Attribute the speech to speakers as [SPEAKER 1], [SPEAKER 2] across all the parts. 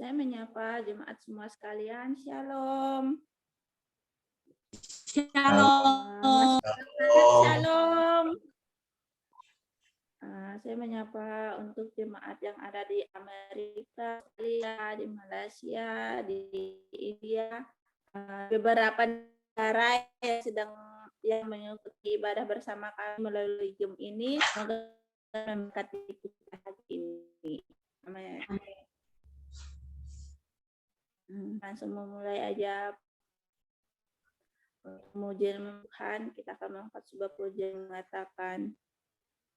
[SPEAKER 1] Saya menyapa jemaat semua sekalian. Shalom.
[SPEAKER 2] Shalom.
[SPEAKER 1] Shalom. Saya menyapa untuk jemaat yang ada di Amerika, di Malaysia, di India, beberapa negara yang mengikuti ibadah bersama kami melalui Zoom ini. Semoga memberkati kita hari ini. Amin. Langsung memulai aja pujian Tuhan. Kita akan mengangkat sebuah pujian mengatakan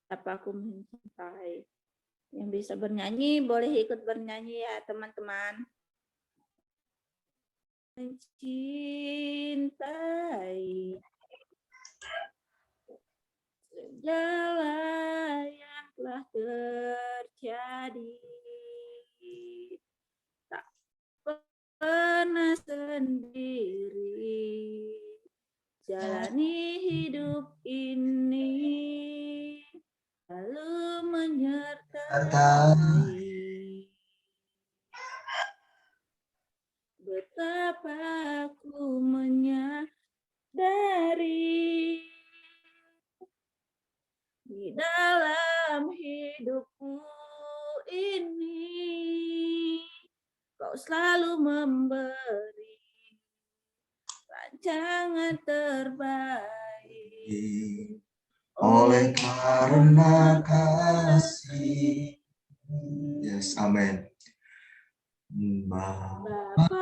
[SPEAKER 1] apa aku mencintai. Yang bisa bernyanyi boleh ikut bernyanyi ya teman-teman. Mencintai segala yang telah terjadi, tak pernah sendiri jalani hidup ini, lalu menyertai. Betapa aku menyadari di dalam hidupku ini Kau selalu memberi rancangan terbaik.
[SPEAKER 2] Oleh karena kasih. Yes, amin.
[SPEAKER 1] Bapa,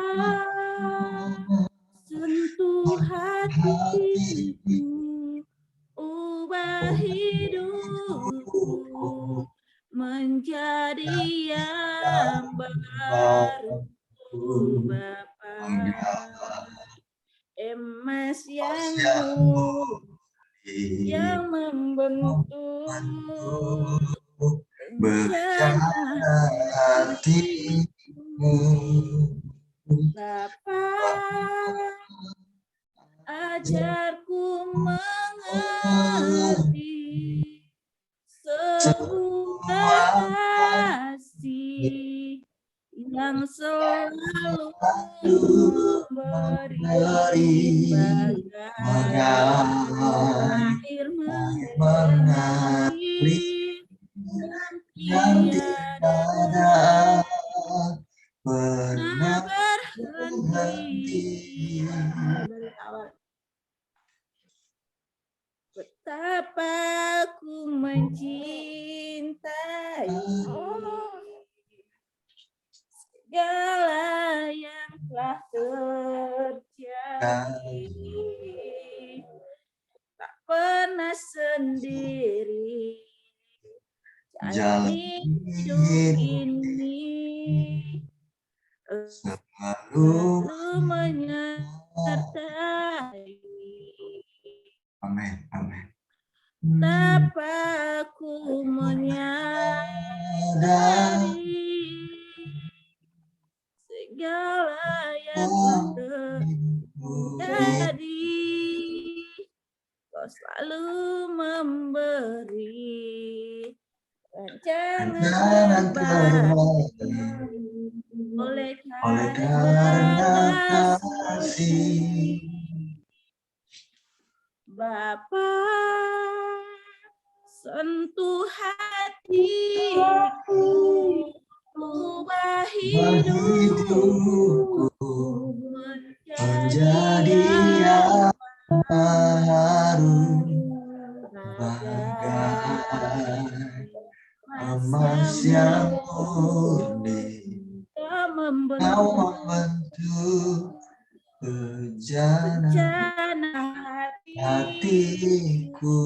[SPEAKER 1] sentuh hatiku, ubah hidupku menjadi yang baru. Bapa, emas yang murni yang membentuk bencana hatimu. Bapa, ajarku mengerti sebuah kasih yang selalu memberi bagai air mengalir yang tiada pernah berhenti. Betapa aku mencintai segala yang telah terjadi, tak pernah sendiri jalani hidup ini, selalu menyertai.
[SPEAKER 2] Amin, amin.
[SPEAKER 1] Betapa aku menyadari segala yang telah terjadi, Kau selalu memberi rancangan terbaik. Oleh karena kasih, Bapa, sentuh hatiku, ubah hidupku menjadi yang baru, bagai emas yang murni. Kau membentuk bencana hatiku.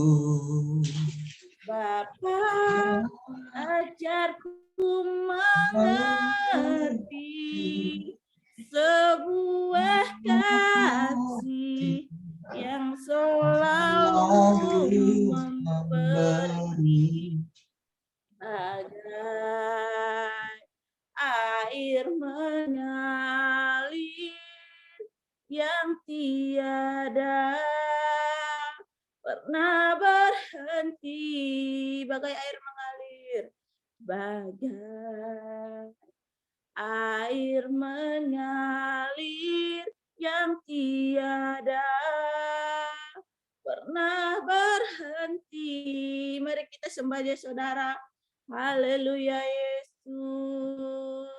[SPEAKER 1] Bapa, ajarku mengerti sebuah kasih yang selalu memberi bagai air mengalir yang tiada pernah berhenti, bagai air mengalir, bagai air mengalir yang tiada pernah berhenti. Mari kita sembah ya saudara. Haleluya Yesus.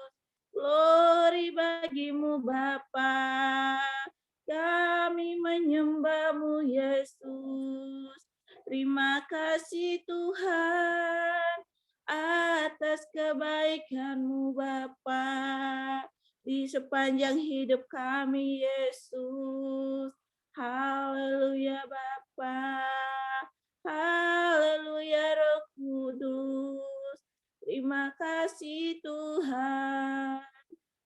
[SPEAKER 1] Glory bagimu Bapa. Kami menyembahmu Yesus. Terima kasih Tuhan atas kebaikan-Mu Bapa di sepanjang hidup kami Yesus. Haleluya Bapa. Haleluya Roh Kudus. Terima kasih Tuhan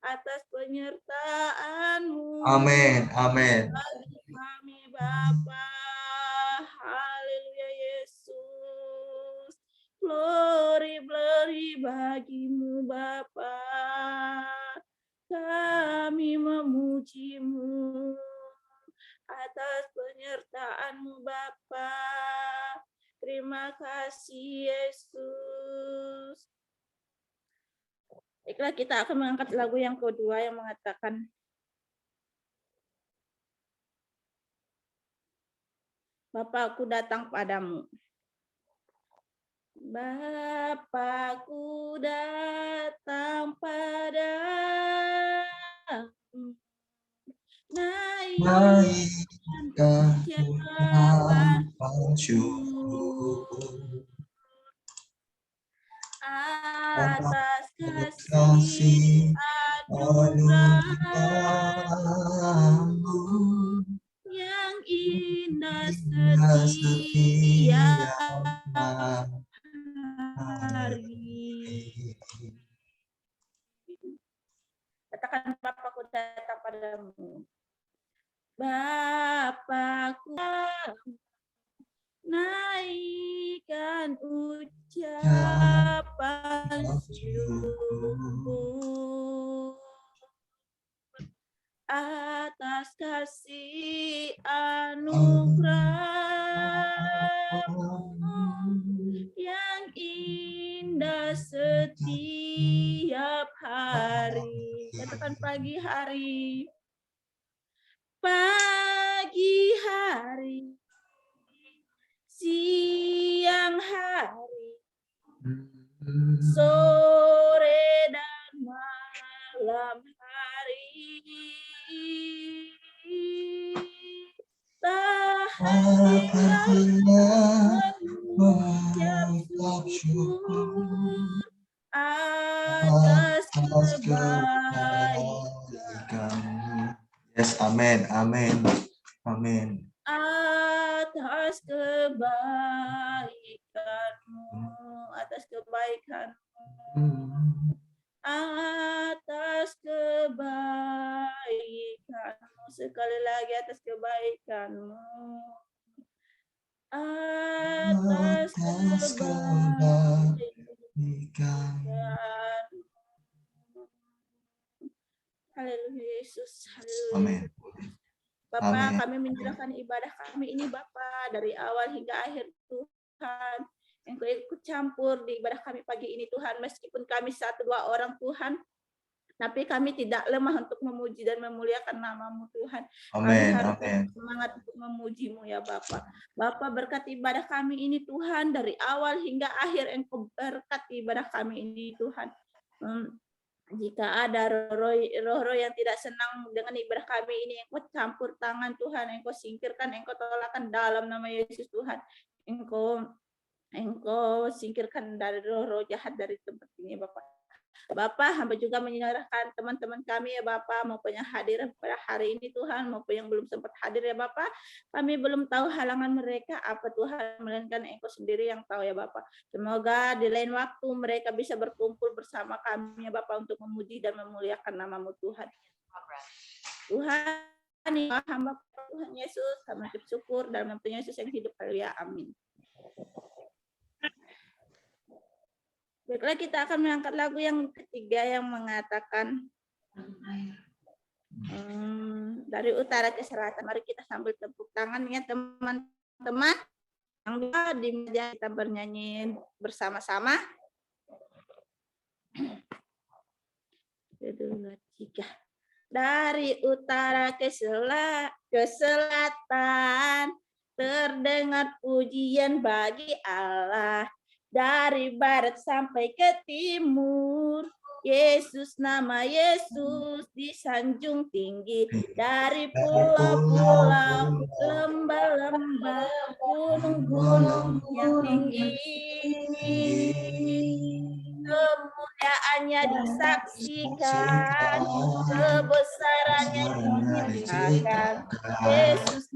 [SPEAKER 1] atas penyertaan-Mu.
[SPEAKER 2] Amin. Amin.
[SPEAKER 1] Bagi kami Bapa. Haleluya Yesus. Glory, glory bagimu Bapa. Kami memuji-Mu atas penyertaan-Mu Bapa. Terima kasih Yesus. Baiklah, kita akan mengangkat lagu yang kedua yang mengatakan Bapa, aku datang padamu. Bapa, aku datang padamu.
[SPEAKER 2] Naikkan ucapan syukur
[SPEAKER 1] atas
[SPEAKER 2] kasih
[SPEAKER 1] anugerah-Mu yang indah setiap hari. Katakan Bapa-Ku datang padamu. Bapa-Ku naikkan ucapan syukur atas kasih anugerah-Mu yang indah setiap hari. Katakan pagi hari. Pagi hari, siang hari, sore dan malam hari. Tak hentikan mengucap syukur atas kebaikan.
[SPEAKER 2] Yes, amin, amin, amin.
[SPEAKER 1] Atas kebaikan-Mu, atas kebaikan-Mu, atas kebaikan-Mu, sekali lagi atas kebaikan-Mu, atas kebaikan-Mu. Haleluya Yesus. Haleluya.
[SPEAKER 2] Amin.
[SPEAKER 1] Bapa,
[SPEAKER 2] Amin.
[SPEAKER 1] kami menyerahkan ibadah kami ini Bapa dari awal hingga akhir Tuhan. Engkau ikut campur di ibadah kami pagi ini Tuhan, meskipun kami 1-2 orang Tuhan, tapi kami tidak lemah untuk memuji dan memuliakan nama-Mu Tuhan.
[SPEAKER 2] Amin.
[SPEAKER 1] Kami harus
[SPEAKER 2] Amin.
[SPEAKER 1] semangat untuk memuji-Mu ya Bapa. Bapa, berkati ibadah kami ini Tuhan, dari awal hingga akhir Engkau berkati ibadah kami ini Tuhan. Jika ada roh-roh yang tidak senang dengan ibadah kami ini, Engkau campur tangan Tuhan, Engkau singkirkan, Engkau tolakkan dalam nama Yesus Tuhan. Engkau singkirkan dari roh-roh jahat dari tempat ini Bapak. Bapak, hamba juga menyerahkan teman-teman kami ya Bapak, maupun yang hadir pada hari ini Tuhan, maupun yang belum sempat hadir ya Bapak. Kami belum tahu halangan mereka apa Tuhan, melainkan Engkau sendiri yang tahu ya Bapak. Semoga di lain waktu mereka bisa berkumpul bersama kami ya Bapak untuk memuji dan memuliakan nama-Mu Tuhan. Tuhan, hamba Tuhan Yesus, kami bersyukur dalam nama Tuhan Yesus yang hidup. Haleluya. Amin. Baiklah, kita akan mengangkat lagu yang ketiga yang mengatakan dari utara ke selatan. Mari kita sambil tepuk tangan ya teman-teman. Yang di meja kita bernyanyi bersama-sama. Kedua, tiga. Dari utara ke selatan, terdengar pujian bagi Allah. Dari barat sampai ke timur, Yesus, nama Yesus disanjung tinggi. Dari pulau-pulau, lembah-lembah, gunung-gunung yang tinggi. Kemuliaannya disaksikan, kebesarannya diceritakan. Yesus,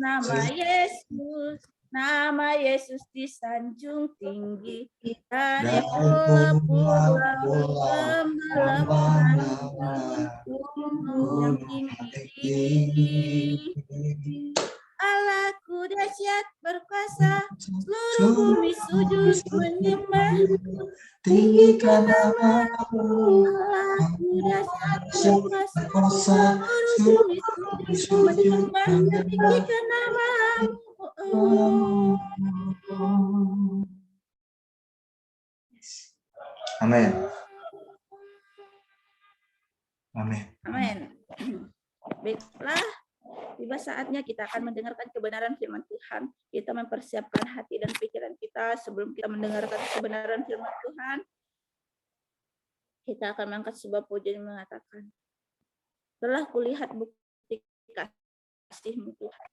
[SPEAKER 1] nama Yesus disanjung tinggi. Dari pulau-pulau, lembah-lembah, gunung yang tinggi. Allahku dahsyat berkuasa, seluruh bumi sujud menyembah.
[SPEAKER 2] Tinggikan namamu,
[SPEAKER 1] Allahku dahsyat berkuasa, seluruh bumi sujud menyembah. Tinggikan namamu.
[SPEAKER 2] Amin. Amin.
[SPEAKER 1] Amin. Baiklah, tiba saatnya kita akan mendengarkan kebenaran firman Tuhan. Kita mempersiapkan hati dan pikiran kita sebelum kita mendengarkan kebenaran firman Tuhan. Kita akan mengangkat sebuah pujian yang mengatakan, telah kulihat bukti kasih-Mu Tuhan.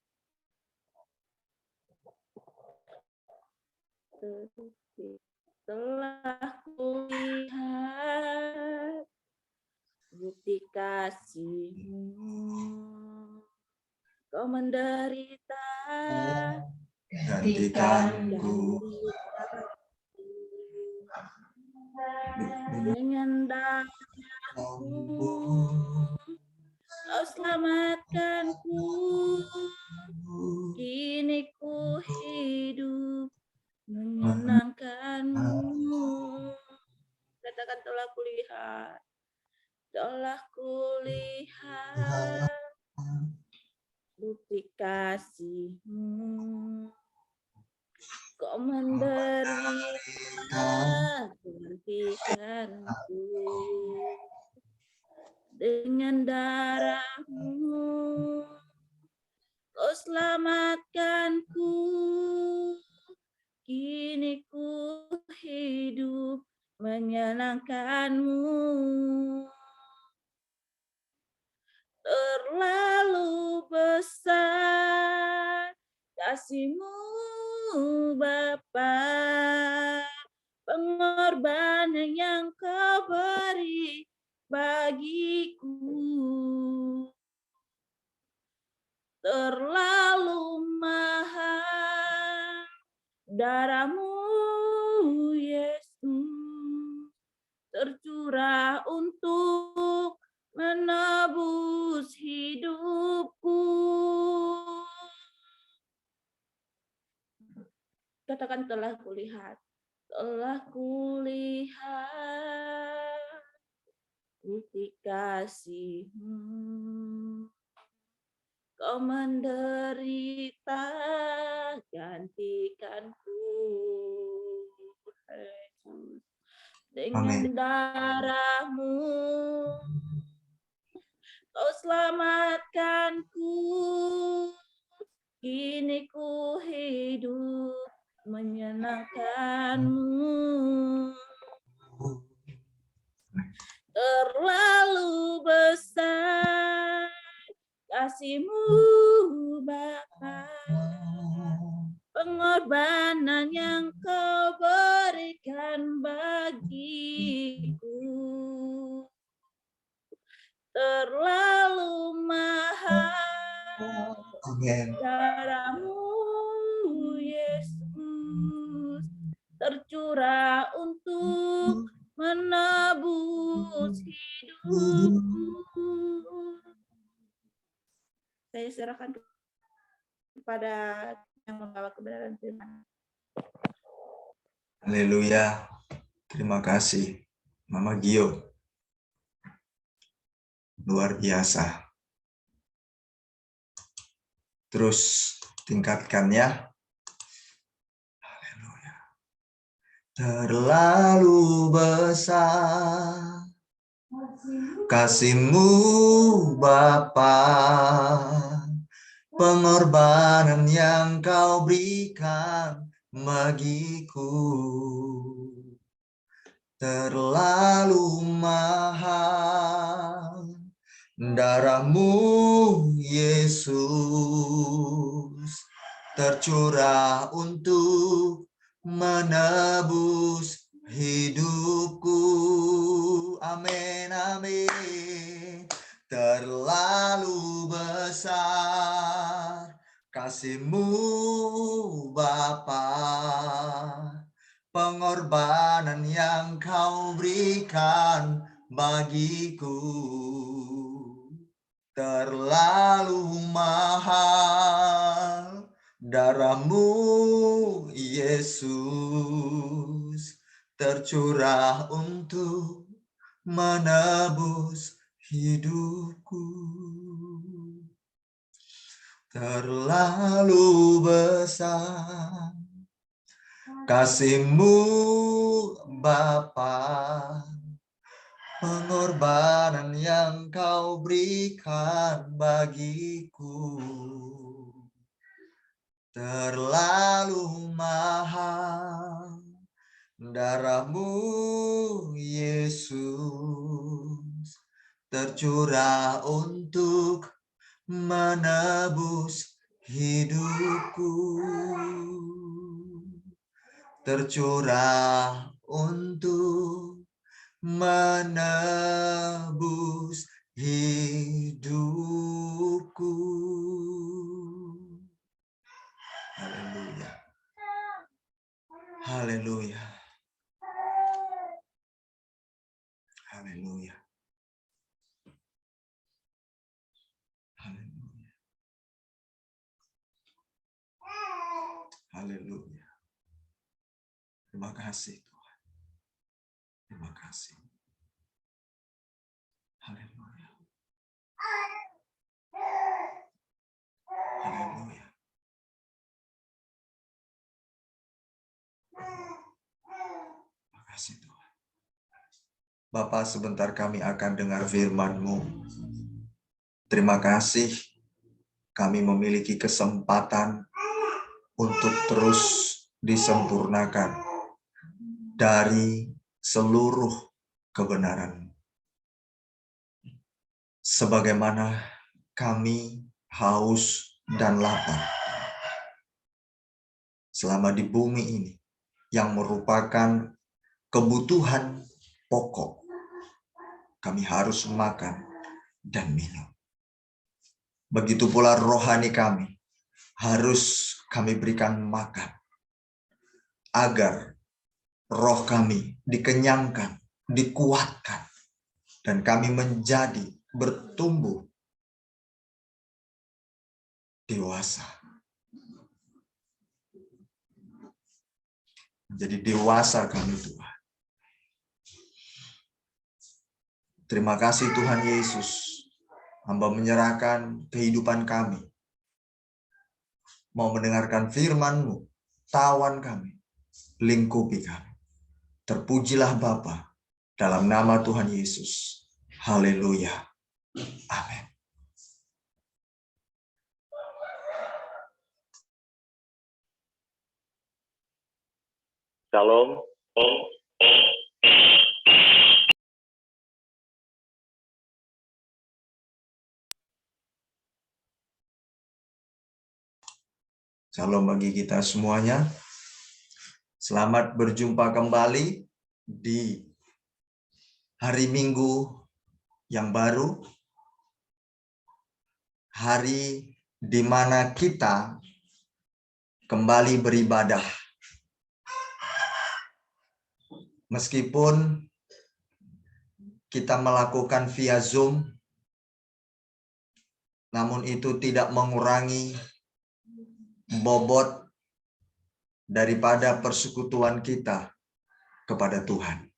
[SPEAKER 1] Telah kulihat bukti kasih-Mu, Kau menderita
[SPEAKER 2] Gantikanku
[SPEAKER 1] dengan darah-Mu, Kau selamatkanku. Kini ku hidup menyenangkan-Mu. Katakan, telah kulihat bukti kasih-Mu, Kau menderita gantikanku. Dengan darah-Mu Kau selamatkanku. Kini ku hidup menyenangkan-Mu. Terlalu besar kasih-Mu Bapa, pengorbanan yang Kau beri bagiku. Terlalu mahal darah-Mu Yesus, tercurah untuk menebus hidupku. Katakan, telah kulihat bukti kasih-Mu, Kau menderita gantikanku. Dengan darah-Mu Kau selamatkanku. Kini ku hidup menyenangkan-Mu. Terlalu besar kasih-Mu Bapa, pengorbanan yang Kau berikan bagiku. Terlalu mahal darah-Mu Yesus, tercurah untuk menebus hidupku. Saya serahkan kepada yang membawa kebenaran firman.
[SPEAKER 2] Haleluya. Terima kasih Mama Gio. Luar biasa. Terus tingkatkan ya. Haleluya. Terlalu besar Kasih-Mu Bapa, pengorbanan yang Kau berikan bagiku terlalu mahal. Darah-Mu Yesus tercurah untuk menebus hidupku. Amin, amin. Terlalu besar kasih-Mu Bapa, pengorbanan yang Kau berikan bagiku terlalu mahal. Darah-Mu Yesus tercurah untuk menebus hidupku. Terlalu besar kasih-Mu Bapa, pengorbanan yang Kau berikan bagiku terlalu mahal. Darah-Mu Yesus tercurah untuk menebus hidupku. Tercurah untuk menebus hidupku. Haleluya. Haleluya. Haleluya. Haleluya. Haleluya. Terima kasih Tuhan. Terima kasih. Haleluya. Haleluya. Terima kasih Tuhan. Bapa, sebentar kami akan dengar firman-Mu. Terima kasih kami memiliki kesempatan untuk terus disempurnakan dari seluruh kebenaran. Sebagaimana kami haus dan lapar selama di bumi ini, yang merupakan kebutuhan pokok. Kami harus makan dan minum. Begitu pula rohani kami harus kami berikan makan, agar roh kami dikenyangkan, dikuatkan, dan kami menjadi bertumbuh dewasa. Menjadi dewasa kami Tuhan. Terima kasih Tuhan Yesus. Hamba menyerahkan kehidupan kami. Mau mendengarkan firman-Mu, tawan kami, lingkupi kami. Terpujilah Bapa dalam nama Tuhan Yesus. Haleluya. Amin.
[SPEAKER 3] Shalom.
[SPEAKER 2] Shalom bagi kita semuanya. Selamat berjumpa kembali di hari Minggu yang baru. Hari di mana kita kembali beribadah. Meskipun kita melakukan via Zoom, namun itu tidak mengurangi bobot daripada persekutuan kita kepada Tuhan.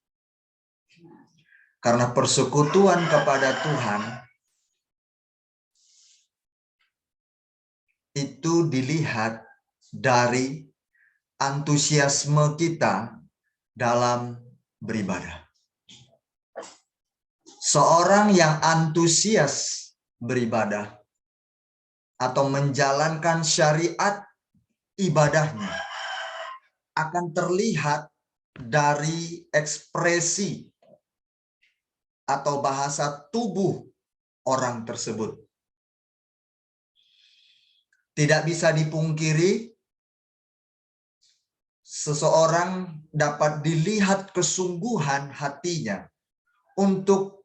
[SPEAKER 2] Karena persekutuan kepada Tuhan itu dilihat dari antusiasme kita dalam beribadah. Seorang yang antusias beribadah atau menjalankan syariat ibadahnya akan terlihat dari ekspresi atau bahasa tubuh orang tersebut. Tidak bisa dipungkiri, seseorang dapat dilihat kesungguhan hatinya untuk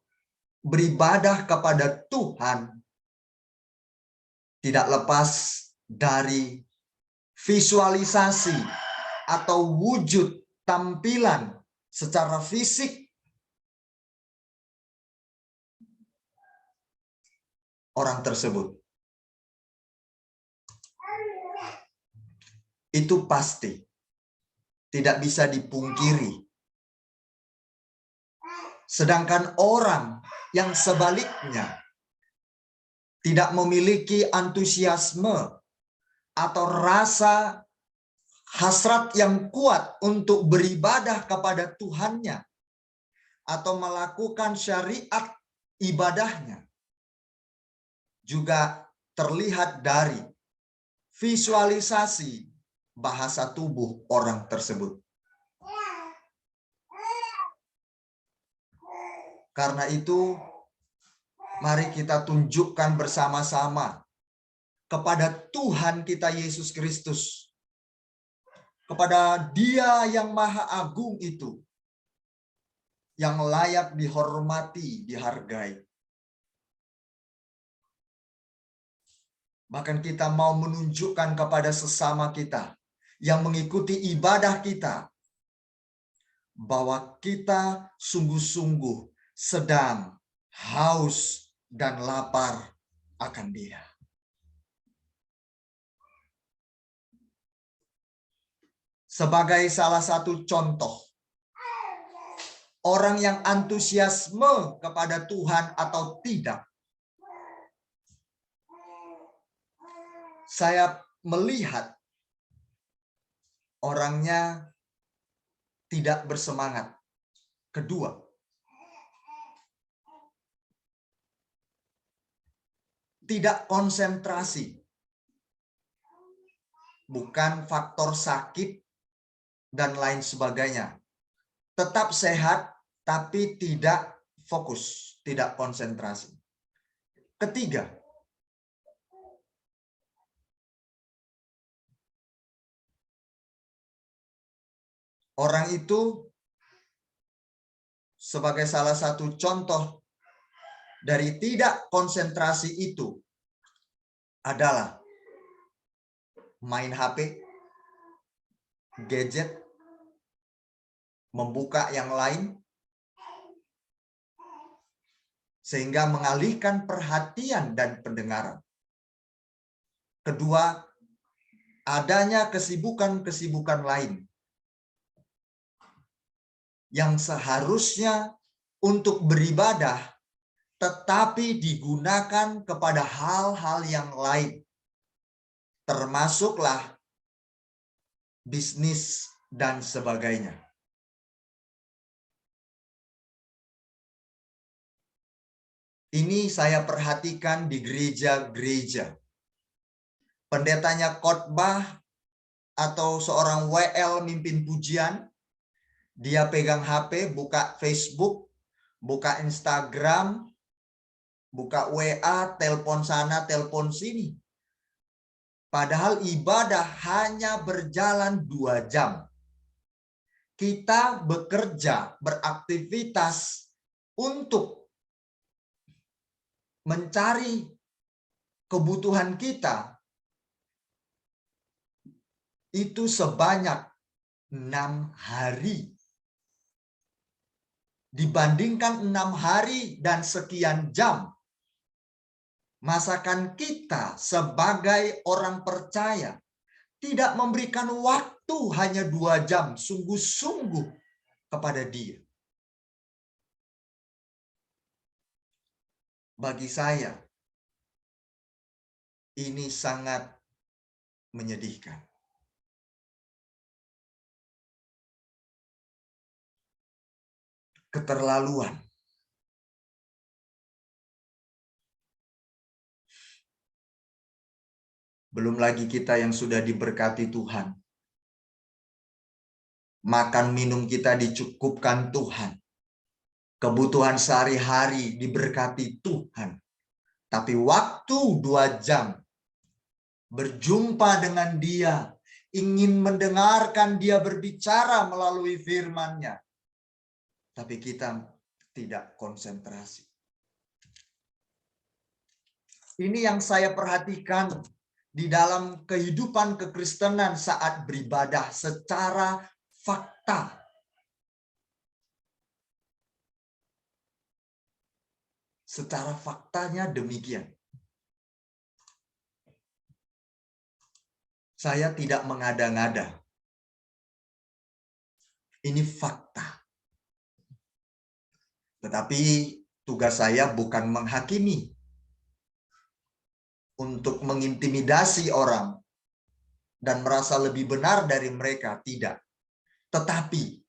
[SPEAKER 2] beribadah kepada Tuhan tidak lepas dari visualisasi atau wujud tampilan secara fisik orang tersebut. Itu pasti, tidak bisa dipungkiri. Sedangkan orang yang sebaliknya tidak memiliki antusiasme atau rasa hasrat yang kuat untuk beribadah kepada Tuhannya atau melakukan syariat ibadahnya, juga terlihat dari visualisasi bahasa tubuh orang tersebut. Karena itu, mari kita tunjukkan bersama-sama kepada Tuhan kita Yesus Kristus, kepada Dia yang Maha Agung itu, yang layak dihormati, dihargai. Bahkan kita mau menunjukkan kepada sesama kita yang mengikuti ibadah kita, bahwa kita sungguh-sungguh sedang haus dan lapar akan Dia. Sebagai salah satu contoh, orang yang antusiasme kepada Tuhan atau tidak, saya melihat orangnya tidak bersemangat. Kedua, tidak konsentrasi. Bukan faktor sakit dan lain sebagainya. Tetap sehat, tapi tidak fokus, tidak konsentrasi. Ketiga, orang itu sebagai salah satu contoh dari tidak konsentrasi itu adalah main HP, gadget, membuka yang lain, sehingga mengalihkan perhatian dan pendengaran. Kedua, adanya kesibukan-kesibukan lain yang seharusnya untuk beribadah, tetapi digunakan kepada hal-hal yang lain, termasuklah bisnis dan sebagainya. Ini saya perhatikan di gereja-gereja. Pendetanya khotbah atau seorang WL mimpin pujian, dia pegang HP, buka Facebook, buka Instagram, buka WA, telepon sana, telepon sini. Padahal ibadah hanya berjalan 2 jam. Kita bekerja, beraktivitas untuk mencari kebutuhan kita itu sebanyak 6 hari. Dibandingkan 6 hari dan sekian jam, masakan kita sebagai orang percaya tidak memberikan waktu hanya 2 jam sungguh-sungguh kepada Dia. Bagi saya, ini sangat menyedihkan. Keterlaluan. Belum lagi kita yang sudah diberkati Tuhan. Makan minum kita dicukupkan Tuhan. Kebutuhan sehari-hari diberkati Tuhan. Tapi waktu 2 jam berjumpa dengan Dia, ingin mendengarkan Dia berbicara melalui firman-Nya. Tapi kita tidak konsentrasi. Ini yang saya perhatikan di dalam kehidupan kekristenan saat beribadah secara fakta. Secara faktanya demikian. Saya tidak mengada-ngada. Ini fakta. Tetapi tugas saya bukan menghakimi, untuk mengintimidasi orang dan merasa lebih benar dari mereka, tidak. Tetapi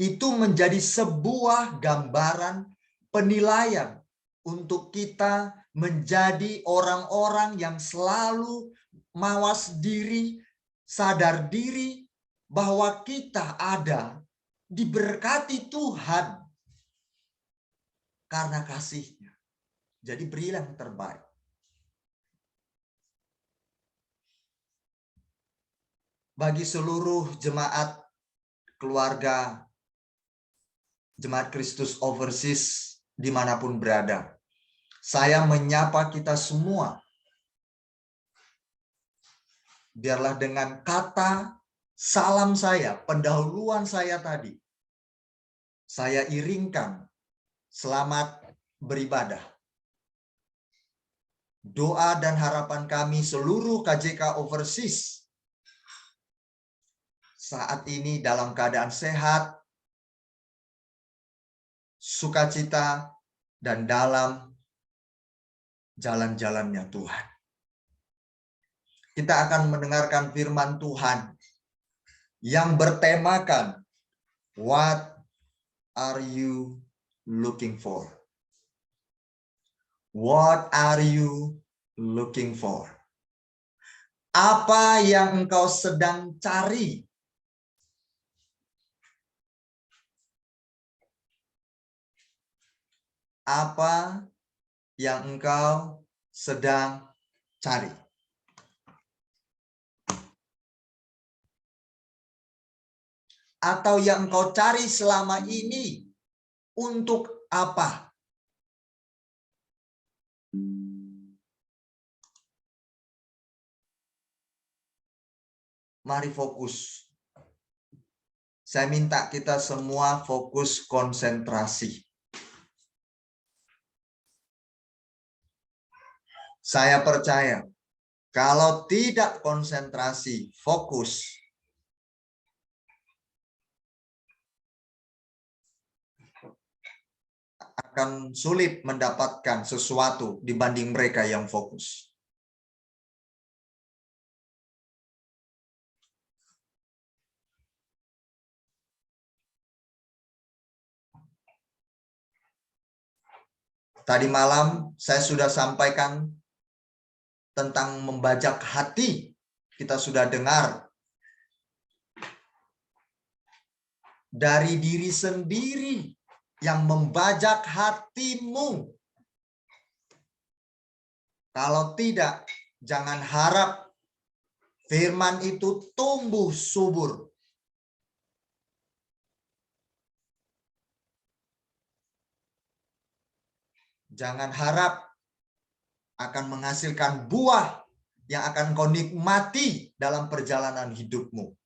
[SPEAKER 2] itu menjadi sebuah gambaran penilaian untuk kita menjadi orang-orang yang selalu mawas diri, sadar diri bahwa kita ada diberkati Tuhan karena kasih-Nya. Jadi berilah yang terbaik. Bagi seluruh jemaat keluarga Jemaat Kristus Overseas dimanapun berada, saya menyapa kita semua. Biarlah dengan kata salam saya, pendahuluan saya tadi, saya iringkan selamat beribadah. Doa dan harapan kami seluruh KJK Overseas saat ini dalam keadaan sehat, sukacita, dan dalam jalan-jalannya Tuhan. Kita akan mendengarkan firman Tuhan yang bertemakan What are you looking for? What are you looking for? Apa yang engkau sedang cari? Apa yang engkau sedang cari? Atau yang engkau cari selama ini untuk apa? Mari fokus. Saya minta kita semua fokus konsentrasi. Saya percaya kalau tidak konsentrasi, fokus, akan sulit mendapatkan sesuatu dibanding mereka yang fokus. Tadi malam saya sudah sampaikan tentang membajak hati. Kita sudah dengar dari diri sendiri yang membajak hatimu. Kalau tidak, jangan harap firman itu tumbuh subur. Jangan harap akan menghasilkan buah yang akan kau nikmati dalam perjalanan hidupmu.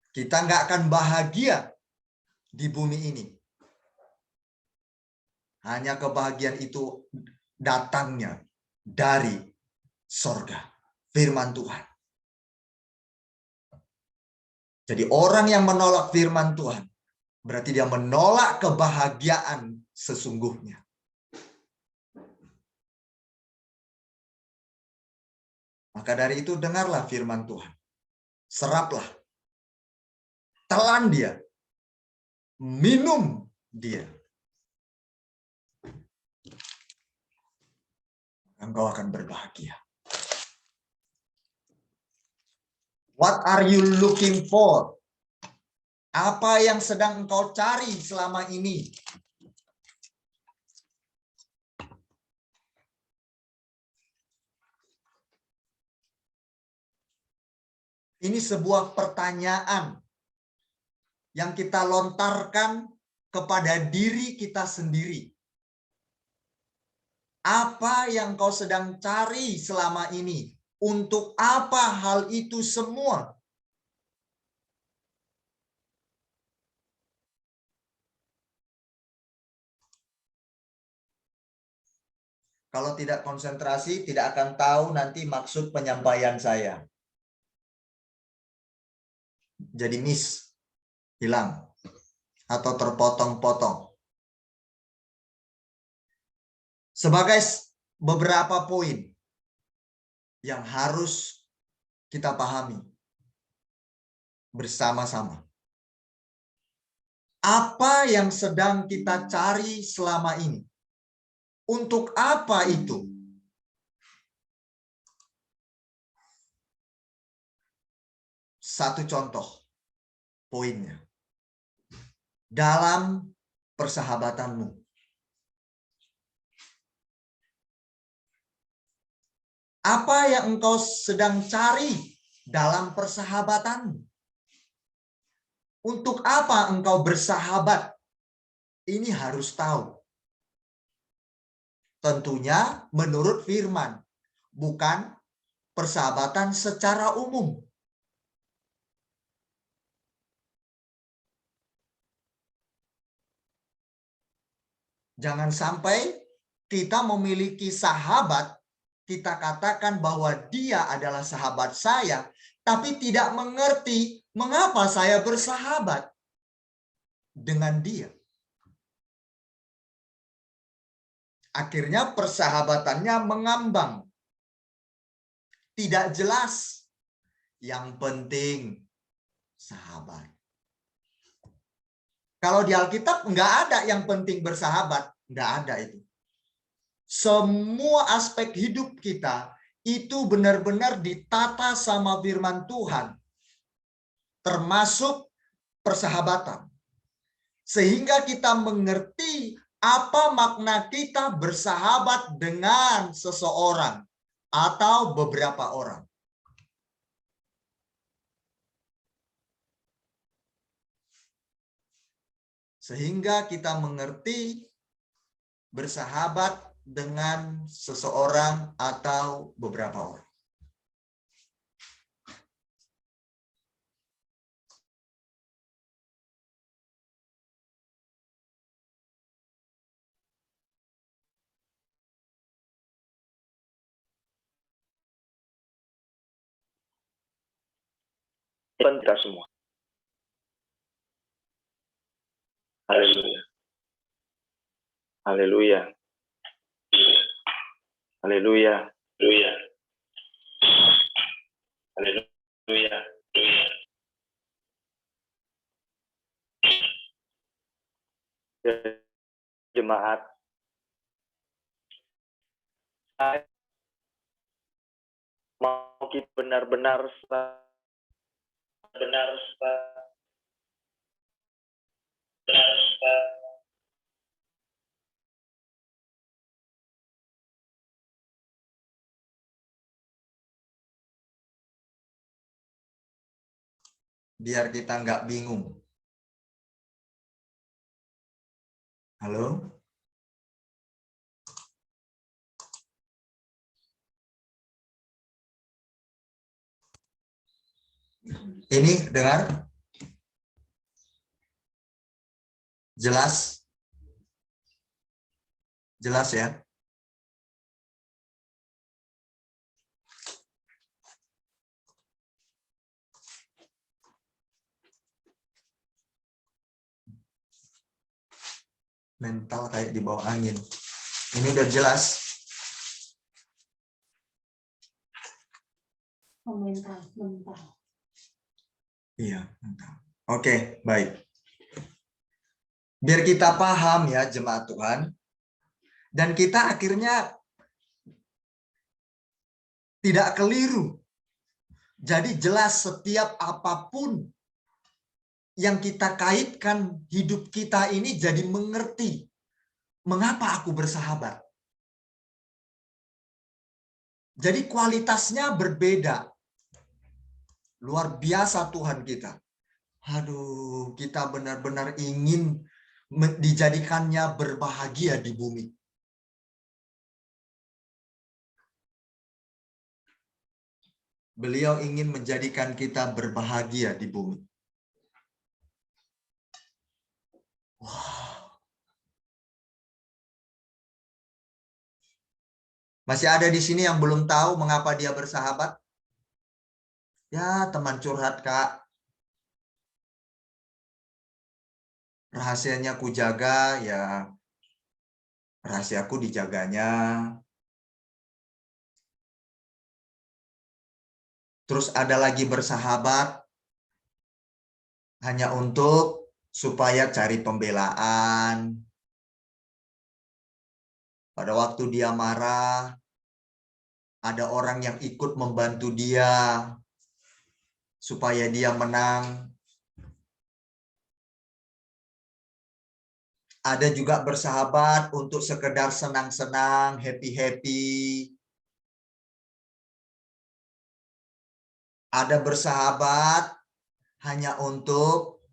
[SPEAKER 2] Kita nggak akan bahagia di bumi ini. Hanya kebahagiaan itu datangnya dari sorga, firman Tuhan. Jadi orang yang menolak firman Tuhan, berarti dia menolak kebahagiaan sesungguhnya. Maka dari itu dengarlah firman Tuhan. Seraplah. Telan dia. Minum dia. engkau akan berbahagia. What are you looking for? Apa yang sedang engkau cari selama ini? Ini sebuah pertanyaan yang kita lontarkan kepada diri kita sendiri. Apa yang kau sedang cari selama ini? Untuk apa hal itu semua? Kalau tidak konsentrasi, tidak akan tahu nanti maksud penyampaian saya. Jadi miss, hilang, atau terpotong-potong. Sebagai beberapa poin yang harus kita pahami bersama-sama. Apa yang sedang kita cari selama ini? Untuk apa itu? Satu contoh poinnya. Dalam persahabatanmu. Apa yang engkau sedang cari dalam persahabatanmu? Untuk apa engkau bersahabat? Ini harus tahu. Tentunya menurut firman, bukan persahabatan secara umum. Jangan sampai kita memiliki sahabat, kita katakan bahwa dia adalah sahabat saya, tapi tidak mengerti mengapa saya bersahabat dengan dia. Akhirnya persahabatannya mengambang. Tidak jelas. Yang penting sahabat. Kalau di Alkitab nggak ada yang penting bersahabat. Nggak ada itu. Semua aspek hidup kita itu benar-benar ditata sama firman Tuhan. Termasuk persahabatan. Sehingga kita mengerti apa makna kita bersahabat dengan seseorang atau beberapa orang. Sehingga kita mengerti bersahabat dengan seseorang atau beberapa orang.
[SPEAKER 3] Kita semua. Haleluya. Haleluya. Haleluya. Haleluya. Haleluya. Jemaat, mau kita benar-benar
[SPEAKER 2] biar kita nggak bingung. Halo? Ini dengar? Jelas? Jelas ya? Mental kayak di bawah angin. Ini udah jelas.
[SPEAKER 4] Mental.
[SPEAKER 2] Iya, mental. Oke, baik. Biar kita paham ya jemaat Tuhan. Dan kita akhirnya tidak keliru. Jadi jelas setiap apapun yang kita kaitkan hidup kita ini jadi mengerti mengapa aku bersahabat. Jadi kualitasnya berbeda. Luar biasa Tuhan kita. Aduh, kita benar-benar ingin dijadikannya berbahagia di bumi. Beliau ingin menjadikan kita berbahagia di bumi. Wow. Masih ada di sini yang belum tahu mengapa dia bersahabat? Ya, teman curhat, Kak. Rahasianya ku jaga, ya rahasiaku dijaganya. Terus ada lagi bersahabat hanya untuk supaya cari pembelaan. Pada waktu dia marah, ada orang yang ikut membantu dia supaya dia menang. Ada juga bersahabat untuk sekedar senang-senang, happy-happy. Ada bersahabat hanya untuk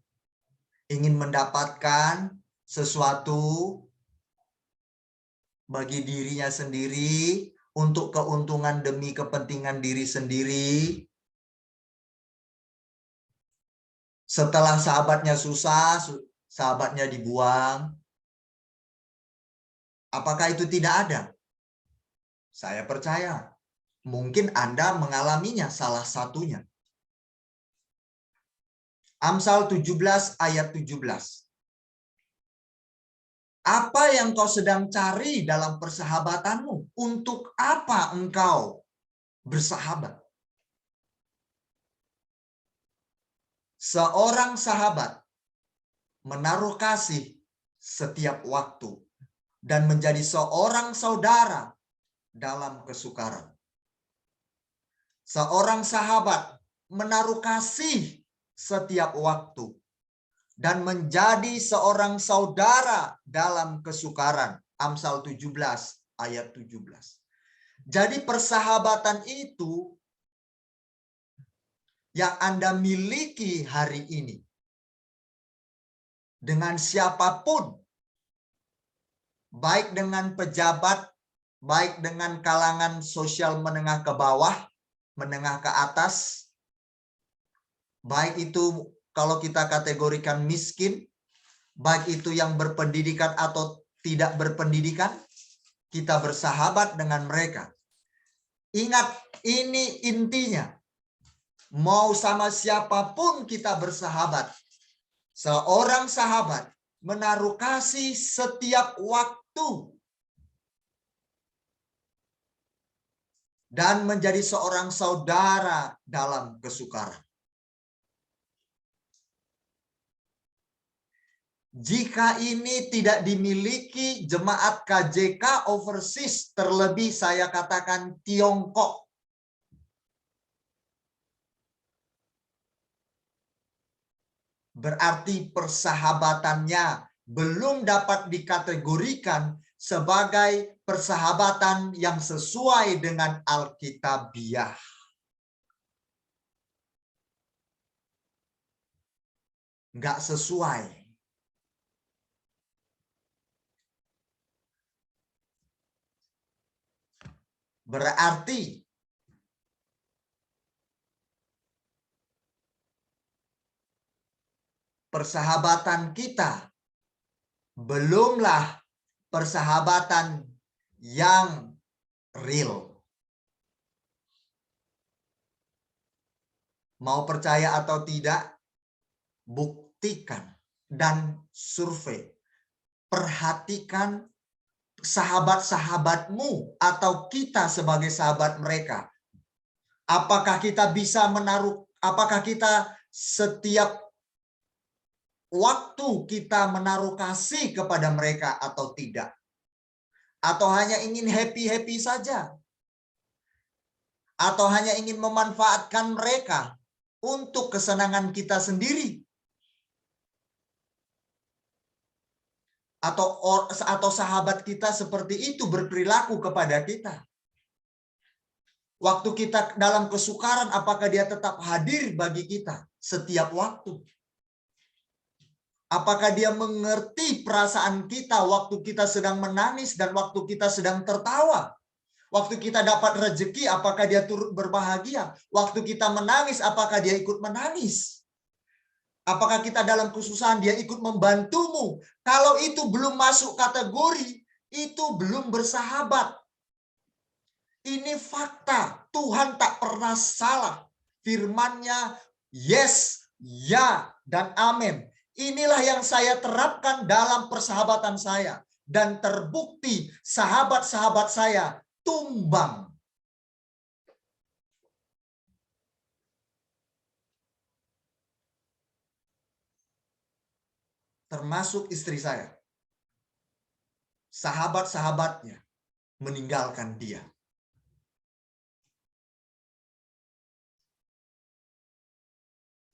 [SPEAKER 2] ingin mendapatkan sesuatu bagi dirinya sendiri, untuk keuntungan demi kepentingan diri sendiri. Setelah sahabatnya susah, sahabatnya dibuang. Apakah itu tidak ada? Saya percaya. Mungkin Anda mengalaminya salah satunya. Amsal 17 ayat 17. Apa yang kau sedang cari dalam persahabatanmu? Untuk apa engkau bersahabat? Seorang sahabat menaruh kasih setiap waktu dan menjadi seorang saudara dalam kesukaran. Seorang sahabat menaruh kasih setiap waktu dan menjadi seorang saudara dalam kesukaran. Amsal 17 ayat 17. Jadi persahabatan itu yang Anda miliki hari ini dengan siapapun, baik dengan pejabat, baik dengan kalangan sosial menengah ke bawah, menengah ke atas, baik itu kalau kita kategorikan miskin, baik itu yang berpendidikan atau tidak berpendidikan, kita bersahabat dengan mereka. Ingat, ini intinya. Mau sama siapapun kita bersahabat. Seorang sahabat menaruh kasih setiap waktu dan menjadi seorang saudara dalam kesukaran. Jika ini tidak dimiliki jemaat KJK overseas, terlebih saya katakan Tiongkok, berarti persahabatannya belum dapat dikategorikan sebagai persahabatan yang sesuai dengan Alkitabiah. Nggak sesuai. Berarti persahabatan kita belumlah persahabatan yang real. Mau percaya atau tidak, buktikan dan survei. Perhatikan sahabat-sahabatmu atau kita sebagai sahabat mereka. Apakah kita bisa menaruh, apakah kita setiap waktu kita menaruh kasih kepada mereka atau tidak? Atau hanya ingin happy-happy saja? atau hanya ingin memanfaatkan mereka untuk kesenangan kita sendiri, atau sahabat kita seperti itu berperilaku kepada kita. Waktu kita dalam kesukaran, apakah dia tetap hadir bagi kita setiap waktu? Apakah dia mengerti perasaan kita waktu kita sedang menangis dan waktu kita sedang tertawa? Waktu kita dapat rezeki, apakah dia turut berbahagia? Waktu kita menangis, apakah dia ikut menangis? Apakah kita dalam kesusahan, dia ikut membantumu? Kalau itu belum masuk kategori, itu belum bersahabat. Ini fakta. Tuhan tak pernah salah. Firman-Nya yes, ya, dan amin. Inilah yang saya terapkan dalam persahabatan saya. Dan terbukti sahabat-sahabat saya tumbang. Termasuk istri saya. Sahabat-sahabatnya meninggalkan dia.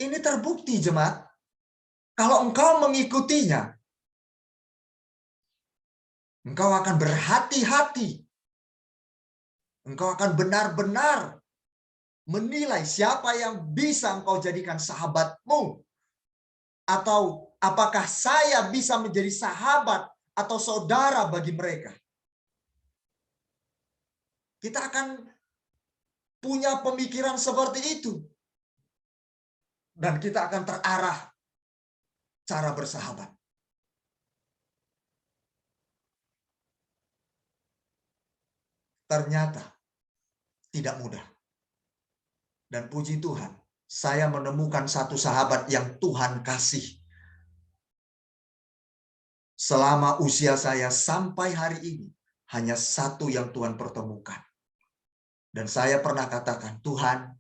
[SPEAKER 2] Ini terbukti, jemaat. Kalau engkau mengikutinya, engkau akan berhati-hati. Engkau akan benar-benar menilai siapa yang bisa engkau jadikan sahabatmu. Atau apakah saya bisa menjadi sahabat atau saudara bagi mereka. Kita akan punya pemikiran seperti itu. Dan kita akan terarah cara bersahabat. Ternyata tidak mudah. Dan puji Tuhan, saya menemukan satu sahabat yang Tuhan kasih. Selama usia saya sampai hari ini, hanya satu yang Tuhan pertemukan. Dan saya pernah katakan, Tuhan,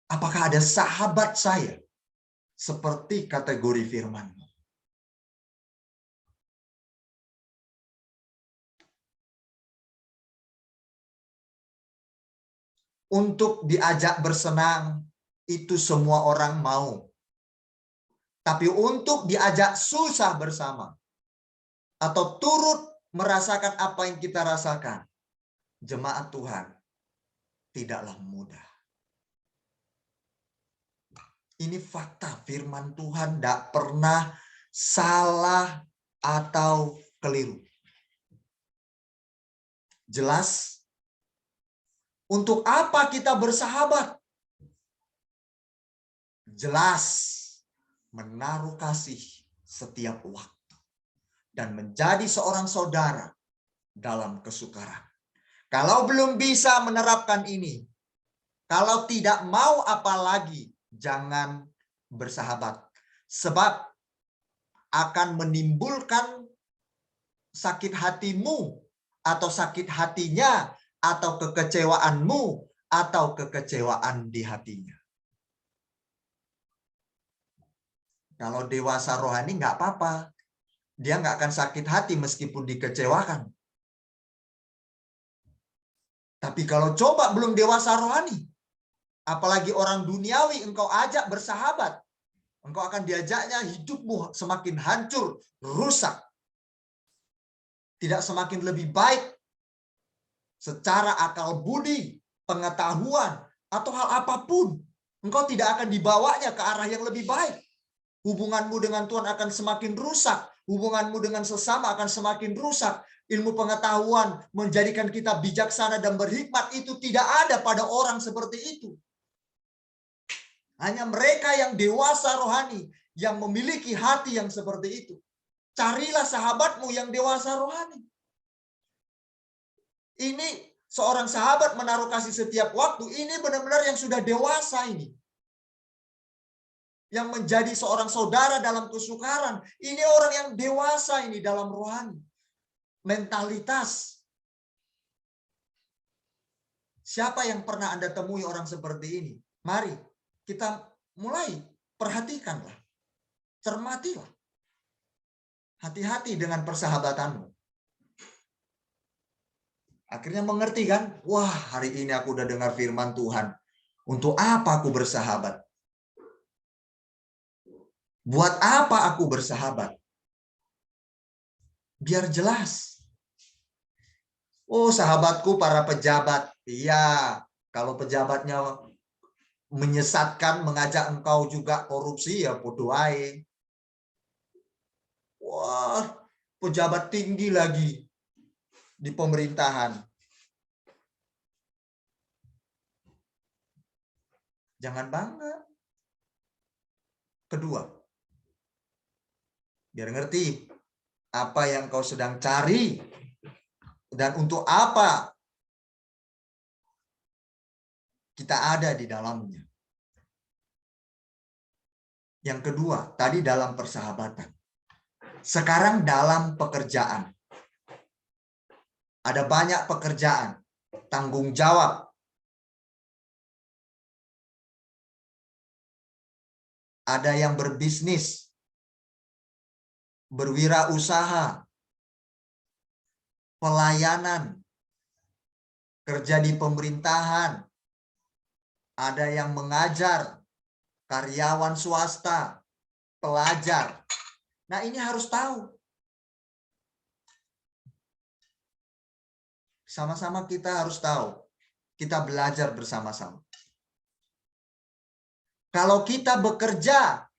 [SPEAKER 2] apakah ada sahabat saya seperti kategori firman-Mu? Untuk diajak bersenang, itu semua orang mau. Tapi untuk diajak susah bersama, atau turut merasakan apa yang kita rasakan, jemaat Tuhan, tidaklah mudah. Ini fakta, firman Tuhan tidak pernah salah atau keliru. Jelas, untuk apa kita bersahabat? Jelas, menaruh kasih setiap waktu. Dan menjadi seorang saudara dalam kesukaran. Kalau belum bisa menerapkan ini, kalau tidak mau apalagi, jangan bersahabat. Sebab akan menimbulkan sakit hatimu, atau sakit hatinya, atau kekecewaanmu, atau kekecewaan di hatinya. Kalau dewasa rohani nggak apa-apa. Dia nggak akan sakit hati meskipun dikecewakan. Tapi kalau coba belum dewasa rohani, apalagi orang duniawi engkau ajak bersahabat, engkau akan diajaknya hidupmu semakin hancur, rusak. Tidak semakin lebih baik secara akal budi, pengetahuan, atau hal apapun. Engkau tidak akan dibawanya ke arah yang lebih baik. Hubunganmu dengan Tuhan akan semakin rusak. Hubunganmu dengan sesama akan semakin rusak. Ilmu pengetahuan menjadikan kita bijaksana dan berhikmat itu tidak ada pada orang seperti itu. Hanya mereka yang dewasa rohani yang memiliki hati yang seperti itu. Carilah sahabatmu yang dewasa rohani. Ini seorang sahabat menaruh kasih setiap waktu. Ini benar-benar yang sudah dewasa ini. Yang menjadi seorang saudara dalam kesukaran. Ini orang yang dewasa ini dalam rohani. Mentalitas. Siapa yang pernah Anda temui orang seperti ini? Mari kita mulai perhatikanlah. Cermatilah. Hati-hati dengan persahabatanmu. Akhirnya mengerti kan? Wah, hari ini aku udah dengar firman Tuhan. Untuk apa aku bersahabat? Buat apa aku bersahabat? Biar jelas. Oh, sahabatku para pejabat. Iya, kalau pejabatnya menyesatkan, mengajak engkau juga korupsi, ya bodoh ae. Wah, pejabat tinggi lagi di pemerintahan. Jangan bangga. Kedua, biar ngerti apa yang kau sedang cari dan untuk apa kita ada di dalamnya. Yang kedua, tadi dalam persahabatan. Sekarang dalam pekerjaan. Ada banyak pekerjaan, tanggung jawab. Ada yang berbisnis, berwirausaha, pelayanan, kerja di pemerintahan, ada yang mengajar, karyawan swasta, pelajar. Nah, ini harus tahu. Sama-sama kita harus tahu. Kita belajar bersama-sama. Kalau kita bekerja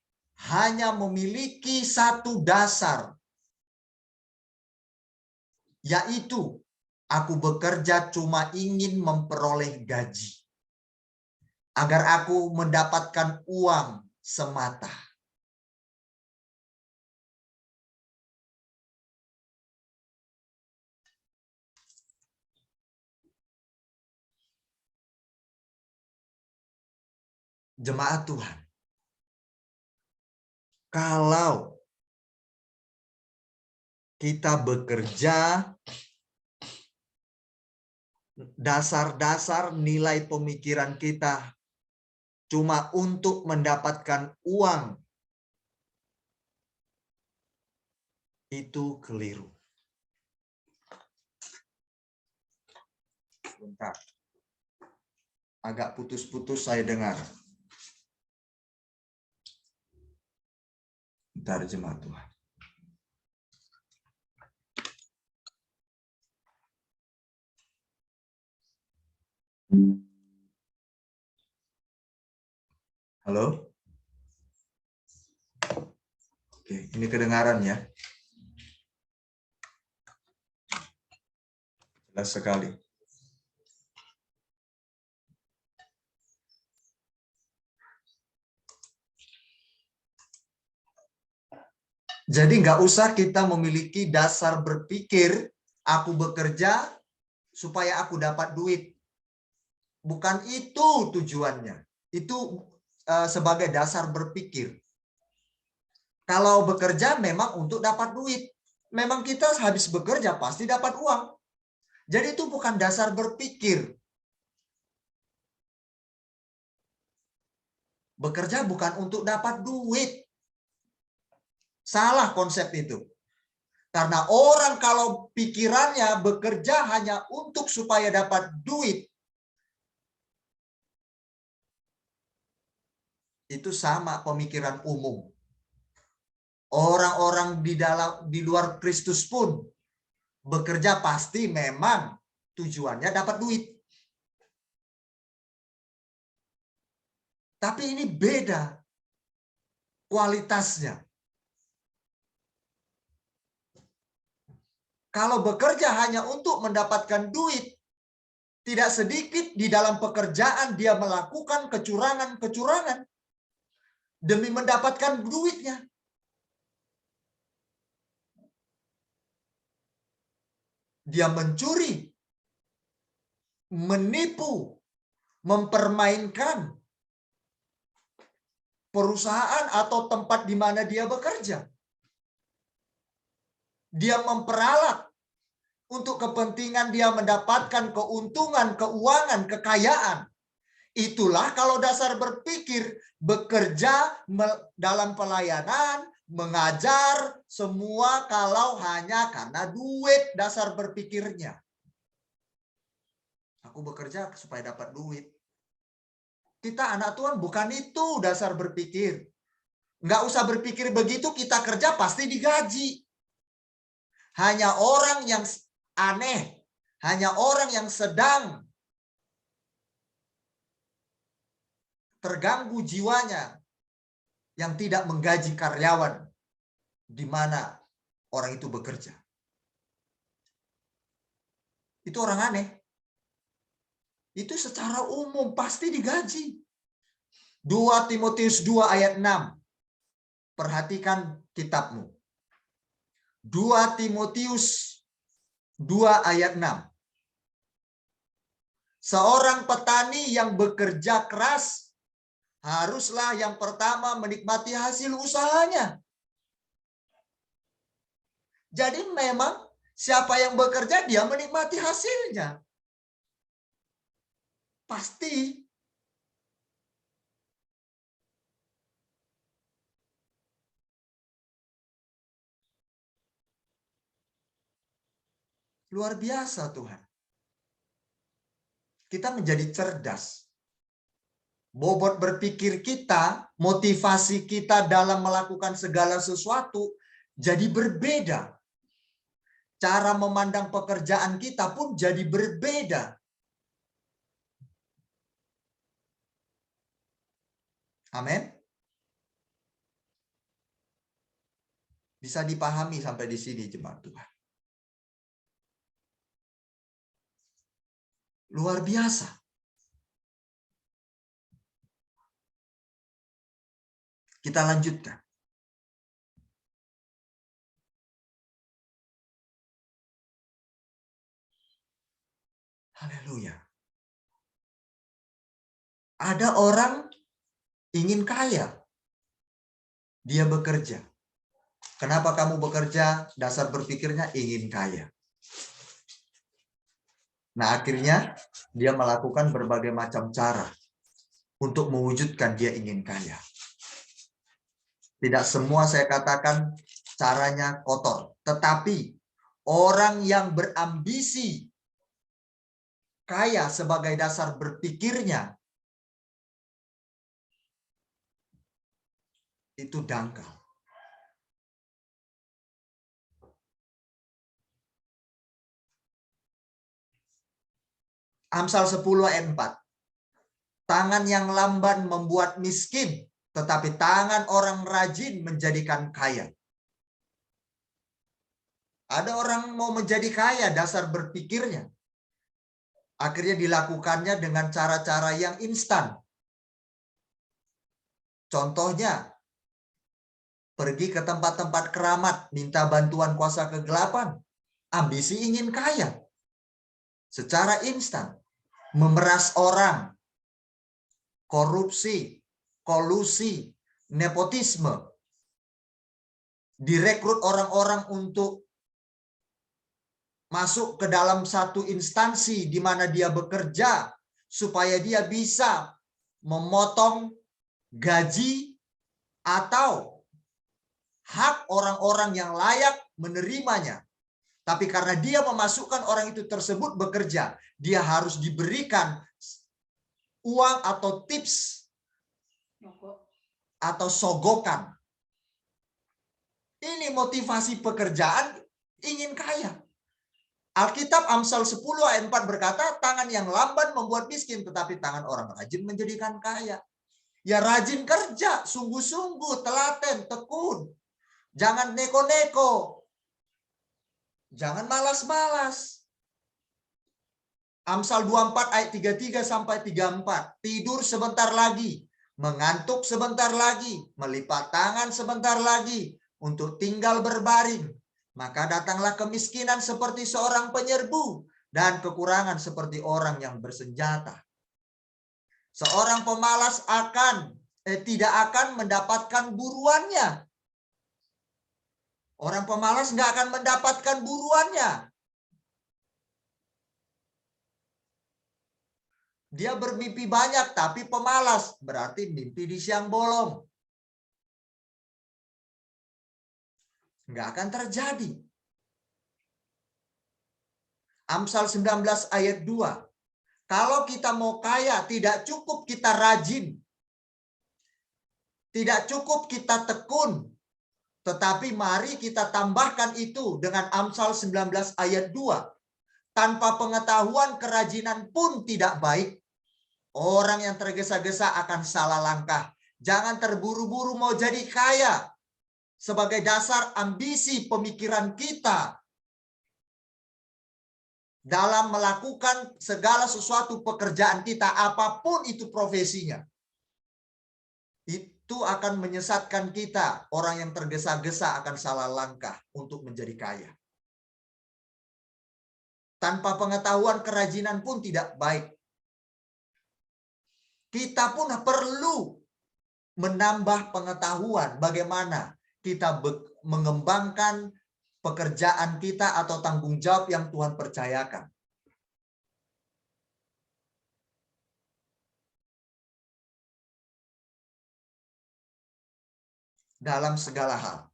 [SPEAKER 2] hanya memiliki satu dasar, yaitu aku bekerja cuma ingin memperoleh gaji, agar aku mendapatkan uang semata. Jemaat Tuhan, kalau kita bekerja, dasar-dasar nilai pemikiran kita cuma untuk mendapatkan uang, itu keliru. Bentar. Agak putus-putus saya dengar. Bentar, jemaat Tuhan. Halo? Oke, ini kedengaran ya. Jelas sekali. Jadi nggak usah kita memiliki dasar berpikir, aku bekerja supaya aku dapat duit. Bukan itu tujuannya. Itu sebagai dasar berpikir. Kalau bekerja memang untuk dapat duit. Memang kita habis bekerja pasti dapat uang. Jadi itu bukan dasar berpikir. Bekerja bukan untuk dapat duit. Salah konsep itu. Karena orang kalau pikirannya bekerja hanya untuk supaya dapat duit, itu sama pemikiran umum. Orang-orang di luar Kristus pun bekerja pasti memang tujuannya dapat duit. Tapi ini beda kualitasnya. Kalau bekerja hanya untuk mendapatkan duit, tidak sedikit di dalam pekerjaan dia melakukan kecurangan-kecurangan demi mendapatkan duitnya. Dia mencuri, menipu, mempermainkan perusahaan atau tempat di mana dia bekerja. Dia memperalat untuk kepentingan dia mendapatkan keuntungan, keuangan, kekayaan. Itulah kalau dasar berpikir, bekerja dalam pelayanan, mengajar, semua kalau hanya karena duit dasar berpikirnya. Aku bekerja supaya dapat duit. Kita anak Tuhan bukan itu dasar berpikir. Nggak usah berpikir begitu, kita kerja pasti digaji. Hanya orang yang aneh, hanya orang yang sedang terganggu jiwanya yang tidak menggaji karyawan di mana orang itu bekerja. Itu orang aneh. Itu secara umum pasti digaji. 2 Timotius 2 ayat 6. Perhatikan kitabmu. 2 Timotius 2 ayat 6. Seorang petani yang bekerja keras haruslah yang pertama menikmati hasil usahanya. Jadi memang siapa yang bekerja dia menikmati hasilnya. Pasti. Luar biasa Tuhan. Kita menjadi cerdas. Bobot berpikir kita, motivasi kita dalam melakukan segala sesuatu jadi berbeda. Cara memandang pekerjaan kita pun jadi berbeda. Amin. Bisa dipahami sampai di sini jemaat Tuhan. Luar biasa. Kita lanjutkan. Haleluya. Ada orang ingin kaya. Dia bekerja. Kenapa kamu bekerja? Dasar berpikirnya ingin kaya. Nah, akhirnya dia melakukan berbagai macam cara untuk mewujudkan dia ingin kaya. Tidak semua saya katakan caranya kotor. Tetapi orang yang berambisi kaya sebagai dasar berpikirnya itu dangkal. Amsal 10 ayat 4. Tangan yang lamban membuat miskin, tetapi tangan orang rajin menjadikan kaya. Ada orang mau menjadi kaya, dasar berpikirnya. Akhirnya dilakukannya dengan cara-cara yang instan. Contohnya, pergi ke tempat-tempat keramat, minta bantuan kuasa kegelapan. Ambisi ingin kaya. Secara instan. Memeras orang. Korupsi. Kolusi. Nepotisme. Direkrut orang-orang untuk masuk ke dalam satu instansi di mana dia bekerja. Supaya dia bisa memotong gaji atau hak orang-orang yang layak menerimanya. Tapi karena dia memasukkan orang itu tersebut bekerja, dia harus diberikan uang atau tips atau sogokan. Ini motivasi pekerjaan ingin kaya. Alkitab Amsal 10 ayat 4 berkata, tangan yang lamban membuat miskin, tetapi tangan orang rajin menjadikan kaya. Ya rajin kerja, sungguh-sungguh, telaten, tekun. Jangan neko-neko. Jangan malas-malas. Amsal 24 ayat 33 sampai 34. Tidur sebentar lagi, mengantuk sebentar lagi, melipat tangan sebentar lagi untuk tinggal berbaring. Maka datanglah kemiskinan seperti seorang penyerbu dan kekurangan seperti orang yang bersenjata. Seorang pemalas tidak akan mendapatkan buruannya. Orang pemalas nggak akan mendapatkan buruannya. Dia bermimpi banyak tapi pemalas. Berarti mimpi di siang bolong. Nggak akan terjadi. Amsal 19 ayat 2. Kalau kita mau kaya, tidak cukup kita rajin. Tidak cukup kita tekun. Tetapi mari kita tambahkan itu dengan Amsal 19 ayat 2. Tanpa pengetahuan kerajinan pun tidak baik. Orang yang tergesa-gesa akan salah langkah. Jangan terburu-buru mau jadi kaya. Sebagai dasar ambisi pemikiran kita dalam melakukan segala sesuatu pekerjaan kita, apapun itu profesinya, itu akan menyesatkan kita. Orang yang tergesa-gesa akan salah langkah untuk menjadi kaya. Tanpa pengetahuan kerajinan pun tidak baik. Kita pun perlu menambah pengetahuan bagaimana kita mengembangkan pekerjaan kita atau tanggung jawab yang Tuhan percayakan. Dalam segala hal.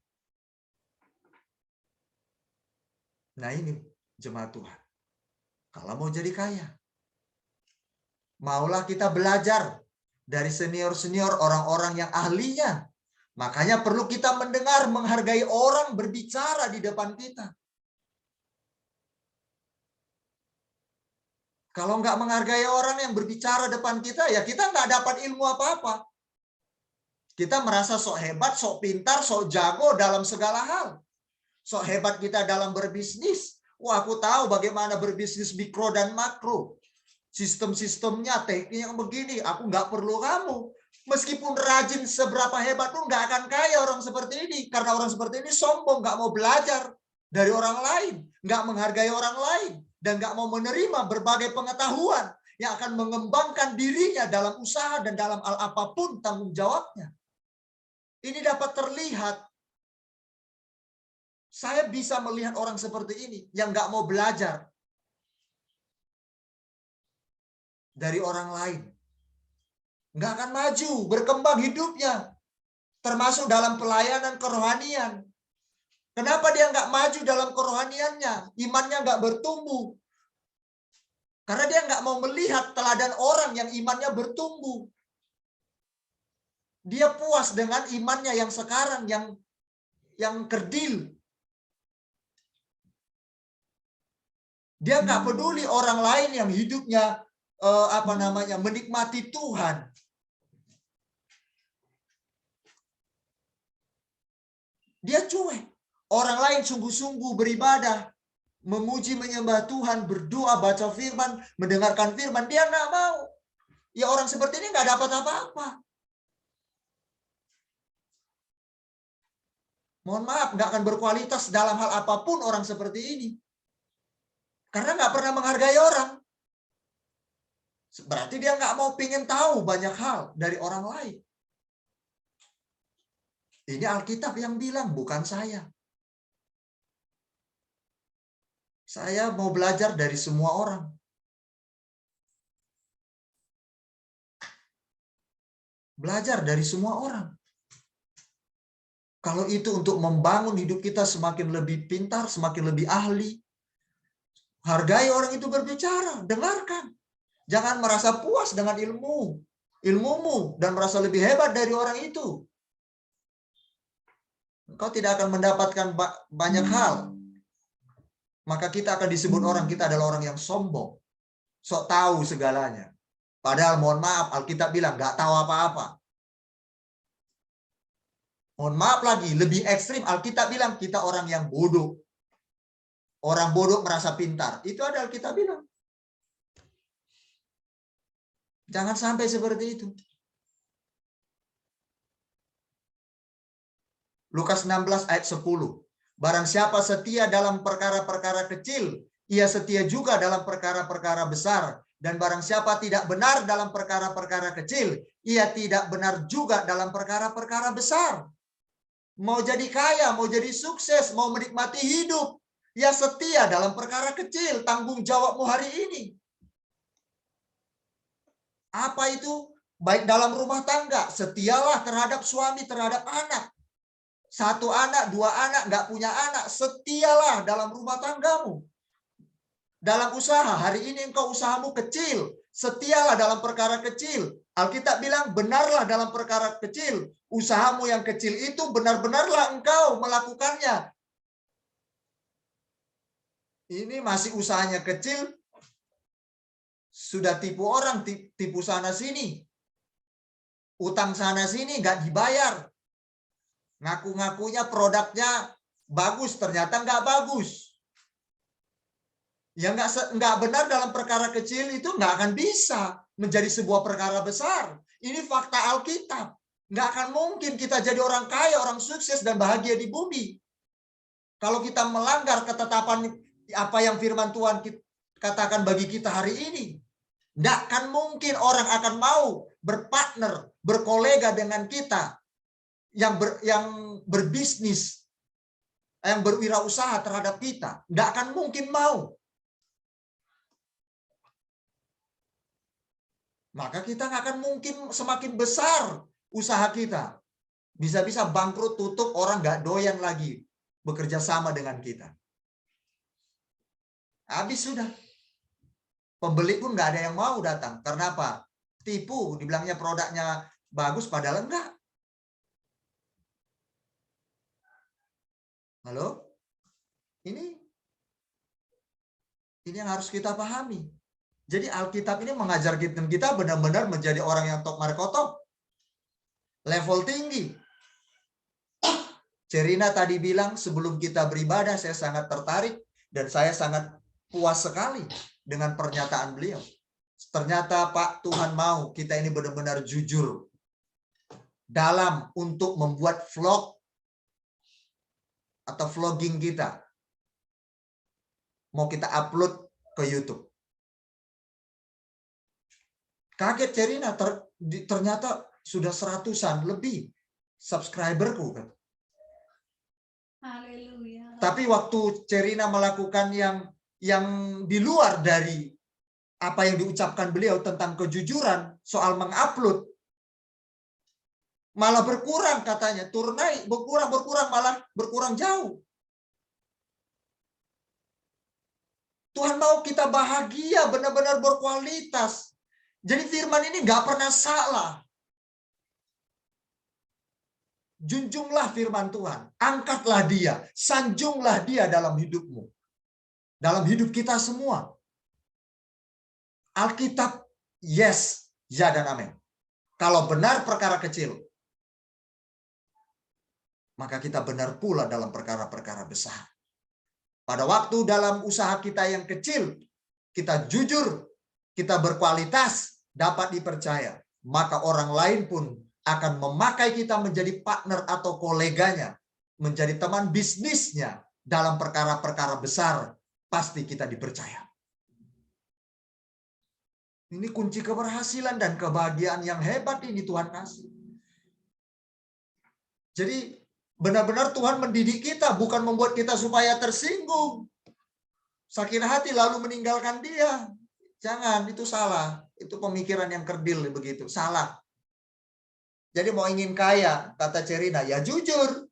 [SPEAKER 2] Nah ini jemaat Tuhan. Kalau mau jadi kaya, maulah kita belajar dari senior-senior, orang-orang yang ahlinya. Makanya perlu kita mendengar, menghargai orang berbicara di depan kita. Kalau nggak menghargai orang yang berbicara depan kita, ya kita nggak dapat ilmu apa-apa. Kita merasa sok hebat, sok pintar, sok jago dalam segala hal. Sok hebat kita dalam berbisnis. Wah, aku tahu bagaimana berbisnis mikro dan makro. Sistem-sistemnya, tekniknya begini. Aku nggak perlu kamu. Meskipun rajin seberapa hebat pun nggak akan kaya orang seperti ini. Karena orang seperti ini sombong, nggak mau belajar dari orang lain. Nggak menghargai orang lain. Dan nggak mau menerima berbagai pengetahuan yang akan mengembangkan dirinya dalam usaha dan dalam hal apapun tanggung jawabnya. Ini dapat terlihat. Saya bisa melihat orang seperti ini yang nggak mau belajar dari orang lain. Nggak akan maju, berkembang hidupnya. Termasuk dalam pelayanan kerohanian. Kenapa dia nggak maju dalam kerohaniannya? Imannya nggak bertumbuh. Karena dia nggak mau melihat teladan orang yang imannya bertumbuh. Dia puas dengan imannya yang sekarang, yang kerdil. Dia nggak peduli orang lain yang hidupnya menikmati Tuhan. Dia cuek. Orang lain sungguh-sungguh beribadah, memuji menyembah Tuhan, berdoa, baca firman, mendengarkan firman. Dia nggak mau. Ya orang seperti ini nggak dapat apa-apa. Mohon maaf, nggak akan berkualitas dalam hal apapun orang seperti ini. Karena nggak pernah menghargai orang. Berarti dia nggak mau pingin tahu banyak hal dari orang lain. Ini Alkitab yang bilang, bukan saya. Saya mau belajar dari semua orang. Belajar dari semua orang. Kalau itu untuk membangun hidup kita semakin lebih pintar, semakin lebih ahli. Hargai orang itu berbicara, dengarkan. Jangan merasa puas dengan ilmumu, dan merasa lebih hebat dari orang itu. Engkau tidak akan mendapatkan banyak hal. Maka kita akan disebut orang kita adalah orang yang sombong. Sok tahu segalanya. Padahal mohon maaf, Alkitab bilang nggak tahu apa-apa. Mohon maaf lagi, lebih ekstrim Alkitab bilang kita orang yang bodoh. Orang bodoh merasa pintar. Itu ada Alkitab bilang. Jangan sampai seperti itu. Lukas 16 ayat 10. Barang siapa setia dalam perkara-perkara kecil, ia setia juga dalam perkara-perkara besar. Dan barang siapa tidak benar dalam perkara-perkara kecil, ia tidak benar juga dalam perkara-perkara besar. Mau jadi kaya, mau jadi sukses, mau menikmati hidup, ya setia dalam perkara kecil, tanggung jawabmu hari ini. Apa itu? Baik dalam rumah tangga, setialah terhadap suami, terhadap anak. 1 anak, 2 anak, nggak punya anak, setialah dalam rumah tanggamu. Dalam usaha, hari ini engkau usahamu kecil, Setialah dalam perkara kecil. Alkitab bilang, benarlah dalam perkara kecil. Usahamu yang kecil itu benar-benarlah engkau melakukannya. Ini masih usahanya kecil, sudah tipu orang, tipu sana sini. Utang sana sini nggak dibayar. Ngaku-ngakunya produknya bagus, ternyata nggak bagus. Ya nggak benar dalam perkara kecil itu nggak akan bisa menjadi sebuah perkara besar. Ini fakta Alkitab. Nggak akan mungkin kita jadi orang kaya, orang sukses dan bahagia di bumi. Kalau kita melanggar ketetapan apa yang firman Tuhan katakan bagi kita hari ini. Nggak akan mungkin orang akan mau berpartner, berkolega dengan kita yang berbisnis, yang berwirausaha terhadap kita. Nggak akan mungkin mau. Maka kita nggak akan mungkin semakin besar usaha kita. Bisa-bisa bangkrut, tutup, orang nggak doyan lagi bekerja sama dengan kita. Habis sudah. Pembeli pun nggak ada yang mau datang. Karena apa? Tipu, dibilangnya produknya bagus padahal enggak. Halo? Ini yang harus kita pahami. Jadi Alkitab ini mengajar kita benar-benar menjadi orang yang top markotop. Level tinggi. Cerina tadi bilang sebelum kita beribadah saya sangat tertarik dan saya sangat puas sekali dengan pernyataan beliau. Ternyata Pak Tuhan mau kita ini benar-benar jujur dalam untuk membuat vlog atau vlogging kita. Mau kita upload ke YouTube. Kaget Cerina, ternyata sudah 100-an lebih subscriberku.
[SPEAKER 4] Haleluya.
[SPEAKER 2] Tapi waktu Cerina melakukan yang di luar dari apa yang diucapkan beliau tentang kejujuran soal mengupload, malah berkurang katanya, turun naik, berkurang malah berkurang jauh. Tuhan mau kita bahagia, benar-benar berkualitas. Jadi firman ini nggak pernah salah. Junjunglah firman Tuhan, angkatlah dia, sanjunglah dia dalam hidupmu. Dalam hidup kita semua. Alkitab, yes, ya dan amin. Kalau benar perkara kecil, maka kita benar pula dalam perkara-perkara besar. Pada waktu dalam usaha kita yang kecil, kita jujur, kita berkualitas, dapat dipercaya, maka orang lain pun akan memakai kita menjadi partner atau koleganya, menjadi teman bisnisnya dalam perkara-perkara besar, pasti kita dipercaya. Ini kunci keberhasilan dan kebahagiaan yang hebat ini Tuhan kasih. Jadi benar-benar Tuhan mendidik kita, bukan membuat kita supaya tersinggung, sakit hati lalu meninggalkan dia. Jangan, itu salah. Itu pemikiran yang kerdil begitu, salah. Jadi mau ingin kaya, kata Cerina, ya jujur.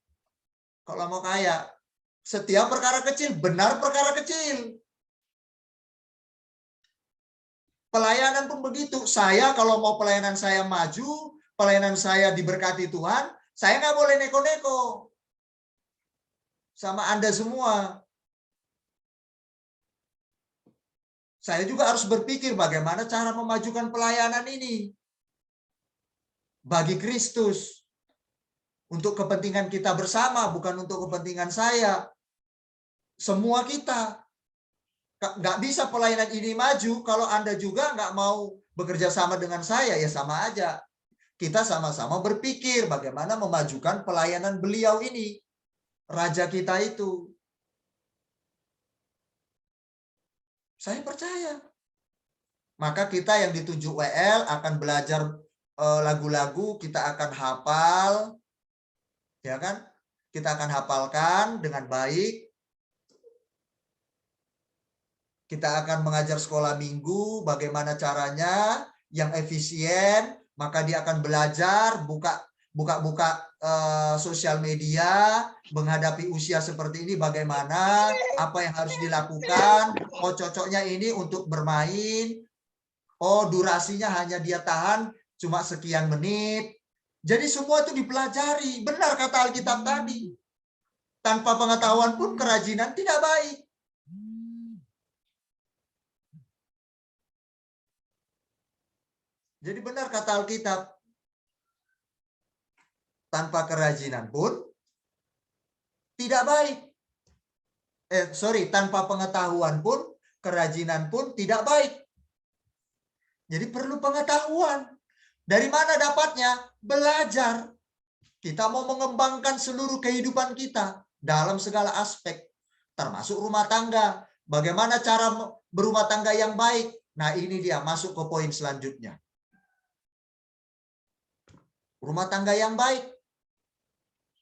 [SPEAKER 2] Kalau mau kaya, setiap perkara kecil, benar perkara kecil. Pelayanan pun begitu. Saya kalau mau pelayanan saya maju, pelayanan saya diberkati Tuhan, saya nggak boleh neko-neko. Sama Anda semua. Saya juga harus berpikir bagaimana cara memajukan pelayanan ini. Bagi Kristus. Untuk kepentingan kita bersama, bukan untuk kepentingan saya. Semua kita. Nggak bisa pelayanan ini maju kalau Anda juga nggak mau bekerja sama dengan saya, ya sama aja. Kita sama-sama berpikir bagaimana memajukan pelayanan beliau ini. Raja kita itu. Saya percaya. Maka kita yang ditunjuk WL akan belajar lagu-lagu, kita akan hafal. Ya kan? Kita akan hafalkan dengan baik. Kita akan mengajar sekolah minggu, bagaimana caranya yang efisien, maka dia akan belajar, buka sosial media, menghadapi usia seperti ini bagaimana, apa yang harus dilakukan, oh cocoknya ini untuk bermain, Oh, durasinya hanya dia tahan cuma sekian menit. Jadi semua itu dipelajari. Benar kata Alkitab tadi. Tanpa pengetahuan pun kerajinan tidak baik. Jadi benar kata Alkitab. Tanpa kerajinan pun tidak baik. Tanpa pengetahuan pun kerajinan pun tidak baik. Jadi perlu pengetahuan. Dari mana dapatnya? Belajar. Kita mau mengembangkan seluruh kehidupan kita dalam segala aspek, termasuk rumah tangga. Bagaimana cara berumah tangga yang baik? Nah, ini dia masuk ke poin selanjutnya. Rumah tangga yang baik.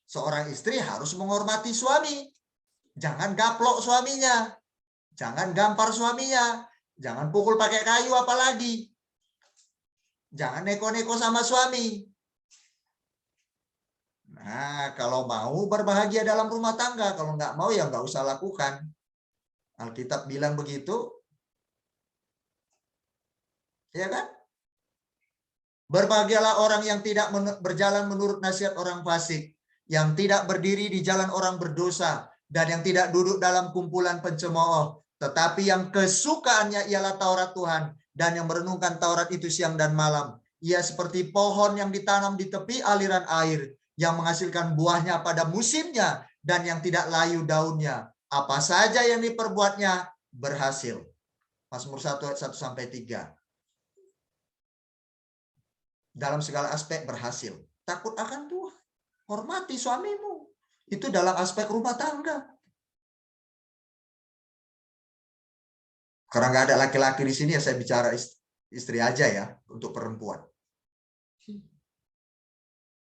[SPEAKER 2] Seorang istri harus menghormati suami. Jangan gaplok suaminya. Jangan gampar suaminya. Jangan pukul pakai kayu apalagi. Jangan neko-neko sama suami. Nah, kalau mau berbahagia dalam rumah tangga, kalau nggak mau ya nggak usah lakukan. Alkitab bilang begitu. Ya kan? Berbahagialah orang yang tidak berjalan menurut nasihat orang fasik, yang tidak berdiri di jalan orang berdosa, dan yang tidak duduk dalam kumpulan pencemooh, tetapi yang kesukaannya ialah Taurat Tuhan, dan yang merenungkan Taurat itu siang dan malam. Ia seperti pohon yang ditanam di tepi aliran air, yang menghasilkan buahnya pada musimnya, dan yang tidak layu daunnya. Apa saja yang diperbuatnya berhasil. Mazmur 1 ayat 1-3. Dalam segala aspek berhasil. Takut akan Tuhan. Hormati suamimu. Itu dalam aspek rumah tangga. Karena nggak ada laki-laki di sini ya saya bicara istri aja ya untuk perempuan.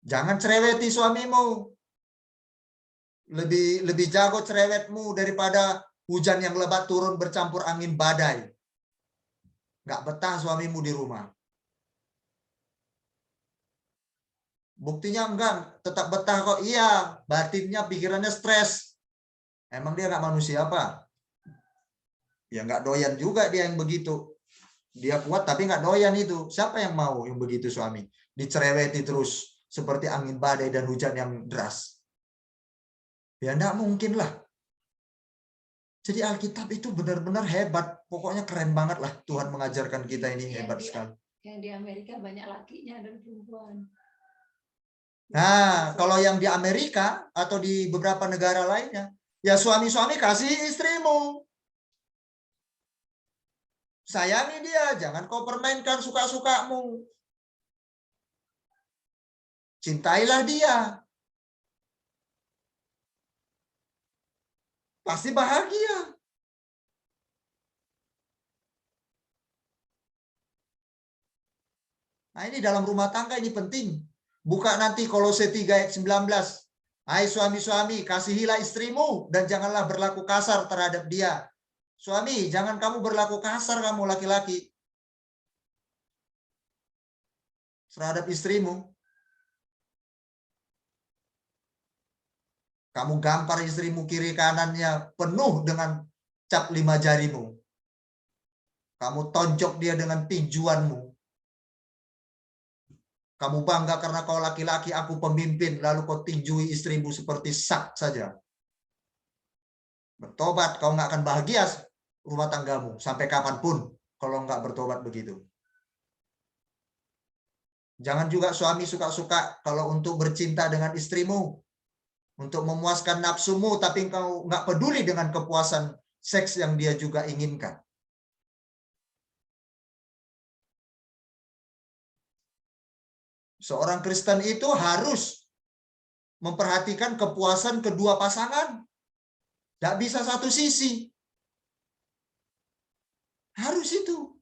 [SPEAKER 2] Jangan cereweti suamimu. Lebih jago cerewetmu daripada hujan yang lebat turun bercampur angin badai. Nggak betah suamimu di rumah. Buktinya enggak, tetap betah kok. Iya, batinnya, pikirannya stres. Emang dia nggak manusia apa? Ya nggak doyan juga dia yang begitu. Dia kuat tapi nggak doyan itu. Siapa yang mau yang begitu suami? Dicereweti terus seperti angin badai dan hujan yang deras. Ya nggak mungkin lah. Jadi Alkitab itu benar-benar hebat. Pokoknya keren banget lah Tuhan mengajarkan kita ini hebat sekali.
[SPEAKER 4] Yang di Amerika banyak lakinya dan perempuan.
[SPEAKER 2] Nah, kalau yang di Amerika atau di beberapa negara lainnya, ya suami-suami kasih istrimu. Sayangi dia, jangan kau permainkan suka-sukamu. Cintailah dia. Pasti bahagia. Nah, ini dalam rumah tangga ini penting. Buka nanti Kolose 3 ayat 19. Hai suami-suami, kasihilah istrimu dan janganlah berlaku kasar terhadap dia. Suami, jangan kamu berlaku kasar kamu laki-laki terhadap istrimu. Kamu gampar istrimu kiri kanannya penuh dengan cap 5 jarimu. Kamu tonjok dia dengan tinjuanmu. Kamu bangga karena kau laki-laki, aku pemimpin, lalu kau tinjui istrimu seperti sak saja. Bertobat, kau nggak akan bahagia rumah tanggamu sampai kapanpun kalau nggak bertobat begitu. Jangan juga suami suka-suka kalau untuk bercinta dengan istrimu, untuk memuaskan nafsumu, tapi kau nggak peduli dengan kepuasan seks yang dia juga inginkan. Seorang Kristen itu harus memperhatikan kepuasan kedua pasangan. Tidak bisa satu sisi. Harus itu.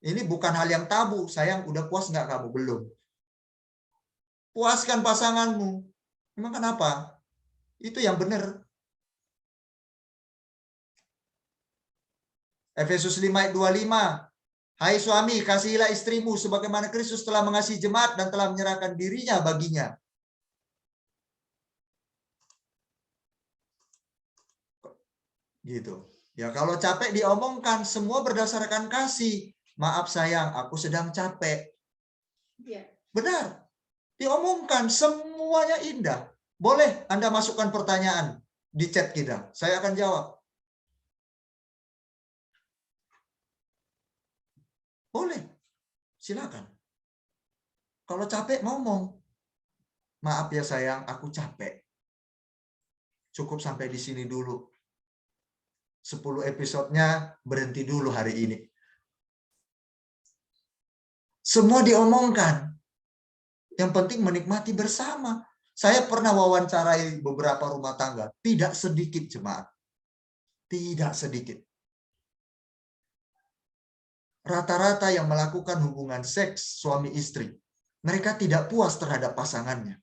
[SPEAKER 2] Ini bukan hal yang tabu. Sayang, udah puas nggak kamu? Belum. Puaskan pasanganmu. Emang kenapa? Itu yang benar. Efesus 5 ayat 25. Hai suami, kasihilah istrimu sebagaimana Kristus telah mengasihi jemaat dan telah menyerahkan dirinya baginya. Gitu. Ya kalau capek diomongkan, semua berdasarkan kasih. Maaf sayang, aku sedang capek.
[SPEAKER 4] Iya.
[SPEAKER 2] Benar. Diomongkan, semuanya indah. Boleh Anda masukkan pertanyaan di chat kita. Saya akan jawab. Boleh. Silakan. Kalau capek ngomong. Maaf ya sayang, aku capek. Cukup sampai di sini dulu. 10 episodenya berhenti dulu hari ini. Semua diomongkan. Yang penting menikmati bersama. Saya pernah wawancarai beberapa rumah tangga. Tidak sedikit jemaat. Tidak sedikit. Rata-rata yang melakukan hubungan seks suami istri. Mereka tidak puas terhadap pasangannya.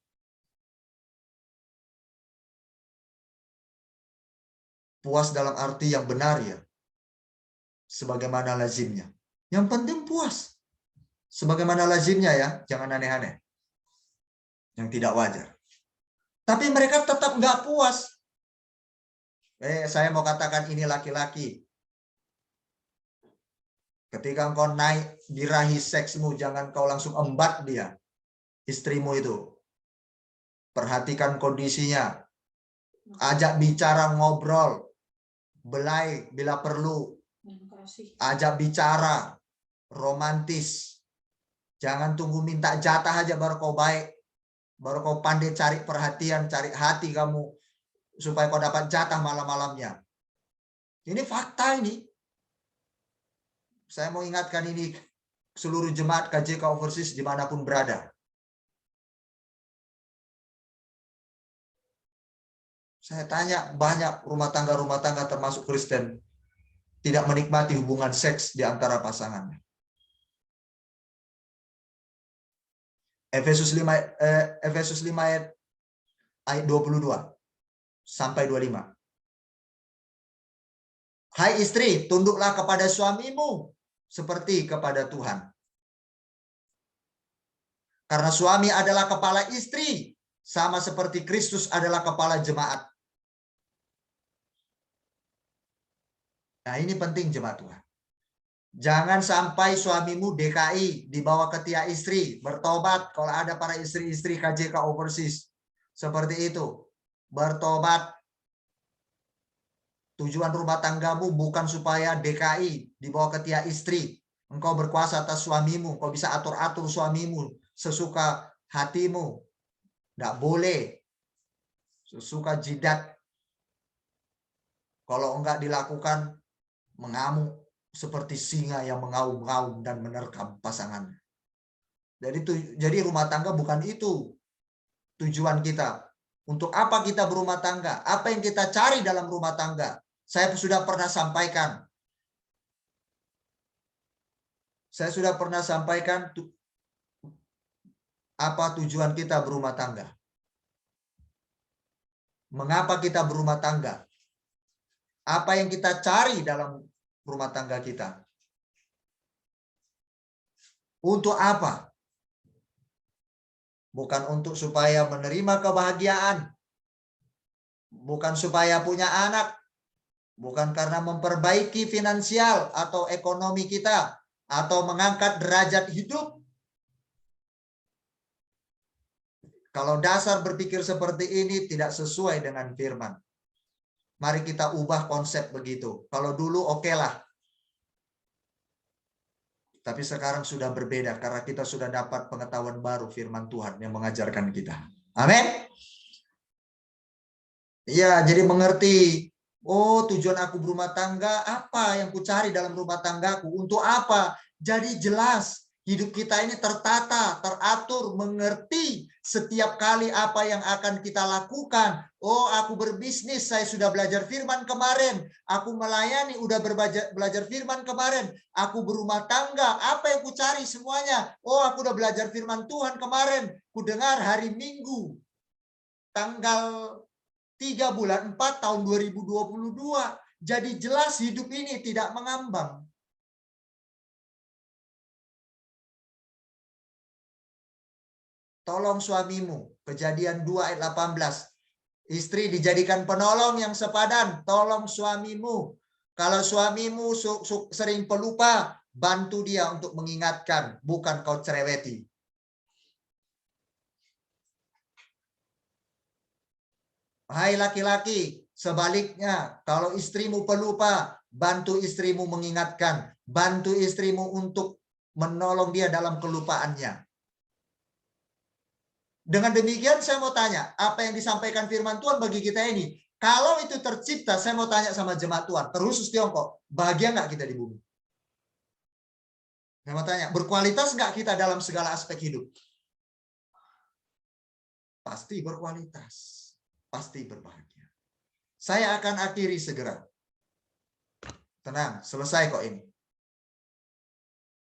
[SPEAKER 2] Puas dalam arti yang benar ya. Sebagaimana lazimnya. Yang penting puas. Sebagaimana lazimnya ya. Jangan aneh-aneh. Yang tidak wajar. Tapi mereka tetap nggak puas. Saya mau katakan ini laki-laki. Ketika engkau naik birahi seksmu, jangan kau langsung embat dia. Istrimu itu. Perhatikan kondisinya. Ajak bicara, ngobrol. Belai bila perlu. Ajak bicara. Romantis. Jangan tunggu minta jatah aja baru kau baik. Baru kau pandai cari perhatian, cari hati kamu. Supaya kau dapat jatah malam-malamnya. Ini fakta ini. Saya mau ingatkan ini seluruh jemaat KJK Overseas dimanapun berada. Saya tanya banyak rumah tangga termasuk Kristen tidak menikmati hubungan seks di antara pasangannya. Efesus 5 ayat 22 sampai 25. Hai istri, tunduklah kepada suamimu seperti kepada Tuhan. Karena suami adalah kepala istri, sama seperti Kristus adalah kepala jemaat. Nah, ini penting jemaat Tuhan. Jangan sampai suamimu DKI dibawa ke tiap istri, bertobat. Kalau ada para istri-istri KJK Overseas seperti itu, bertobat. Tujuan rumah tanggamu bukan supaya DKI dibawa ke tiap istri. Engkau berkuasa atas suamimu, kau bisa atur-atur suamimu sesuka hatimu. Tidak boleh sesuka jidat. Kalau enggak dilakukan, mengamuk seperti singa yang mengaum-ngaum dan menerkam pasangannya. Jadi rumah tangga bukan itu tujuan kita. Untuk apa kita berumah tangga? Apa yang kita cari dalam rumah tangga? Saya sudah pernah sampaikan. Apa tujuan kita berumah tangga. Mengapa kita berumah tangga? Apa yang kita cari dalam rumah tangga kita? Untuk apa? Bukan untuk supaya menerima kebahagiaan. Bukan supaya punya anak. Bukan karena memperbaiki finansial atau ekonomi kita. Atau mengangkat derajat hidup. Kalau dasar berpikir seperti ini tidak sesuai dengan firman. Mari kita ubah konsep begitu. Kalau dulu oke lah. Tapi sekarang sudah berbeda karena kita sudah dapat pengetahuan baru firman Tuhan yang mengajarkan kita. Amin. Iya, jadi mengerti. Oh, tujuan aku berumah tangga, apa yang ku cari dalam rumah tanggaku? Untuk apa? Jadi jelas. Hidup kita ini tertata, teratur, mengerti setiap kali apa yang akan kita lakukan. Oh, aku berbisnis, saya sudah belajar firman kemarin. Aku melayani, udah belajar firman kemarin. Aku berumah tangga, apa yang ku cari semuanya? Oh, aku udah belajar firman Tuhan kemarin. Ku dengar hari Minggu, tanggal 3 bulan 4 tahun 2022. Jadi jelas hidup ini tidak mengambang. Tolong suamimu. Kejadian 2 ayat 18. Istri dijadikan penolong yang sepadan. Tolong suamimu. Kalau suamimu sering pelupa, bantu dia untuk mengingatkan, bukan kau cereweti. Hai laki-laki, sebaliknya, kalau istrimu pelupa, bantu istrimu mengingatkan, bantu istrimu untuk menolong dia dalam kelupaannya. Dengan demikian saya mau tanya, apa yang disampaikan firman Tuhan bagi kita ini? Kalau itu tercipta, saya mau tanya sama jemaat Tuhan, terkhusus Tiongkok, bahagia nggak kita di bumi? Saya mau tanya, berkualitas nggak kita dalam segala aspek hidup? Pasti berkualitas, pasti berbahagia. Saya akan akhiri segera. Tenang, selesai kok ini.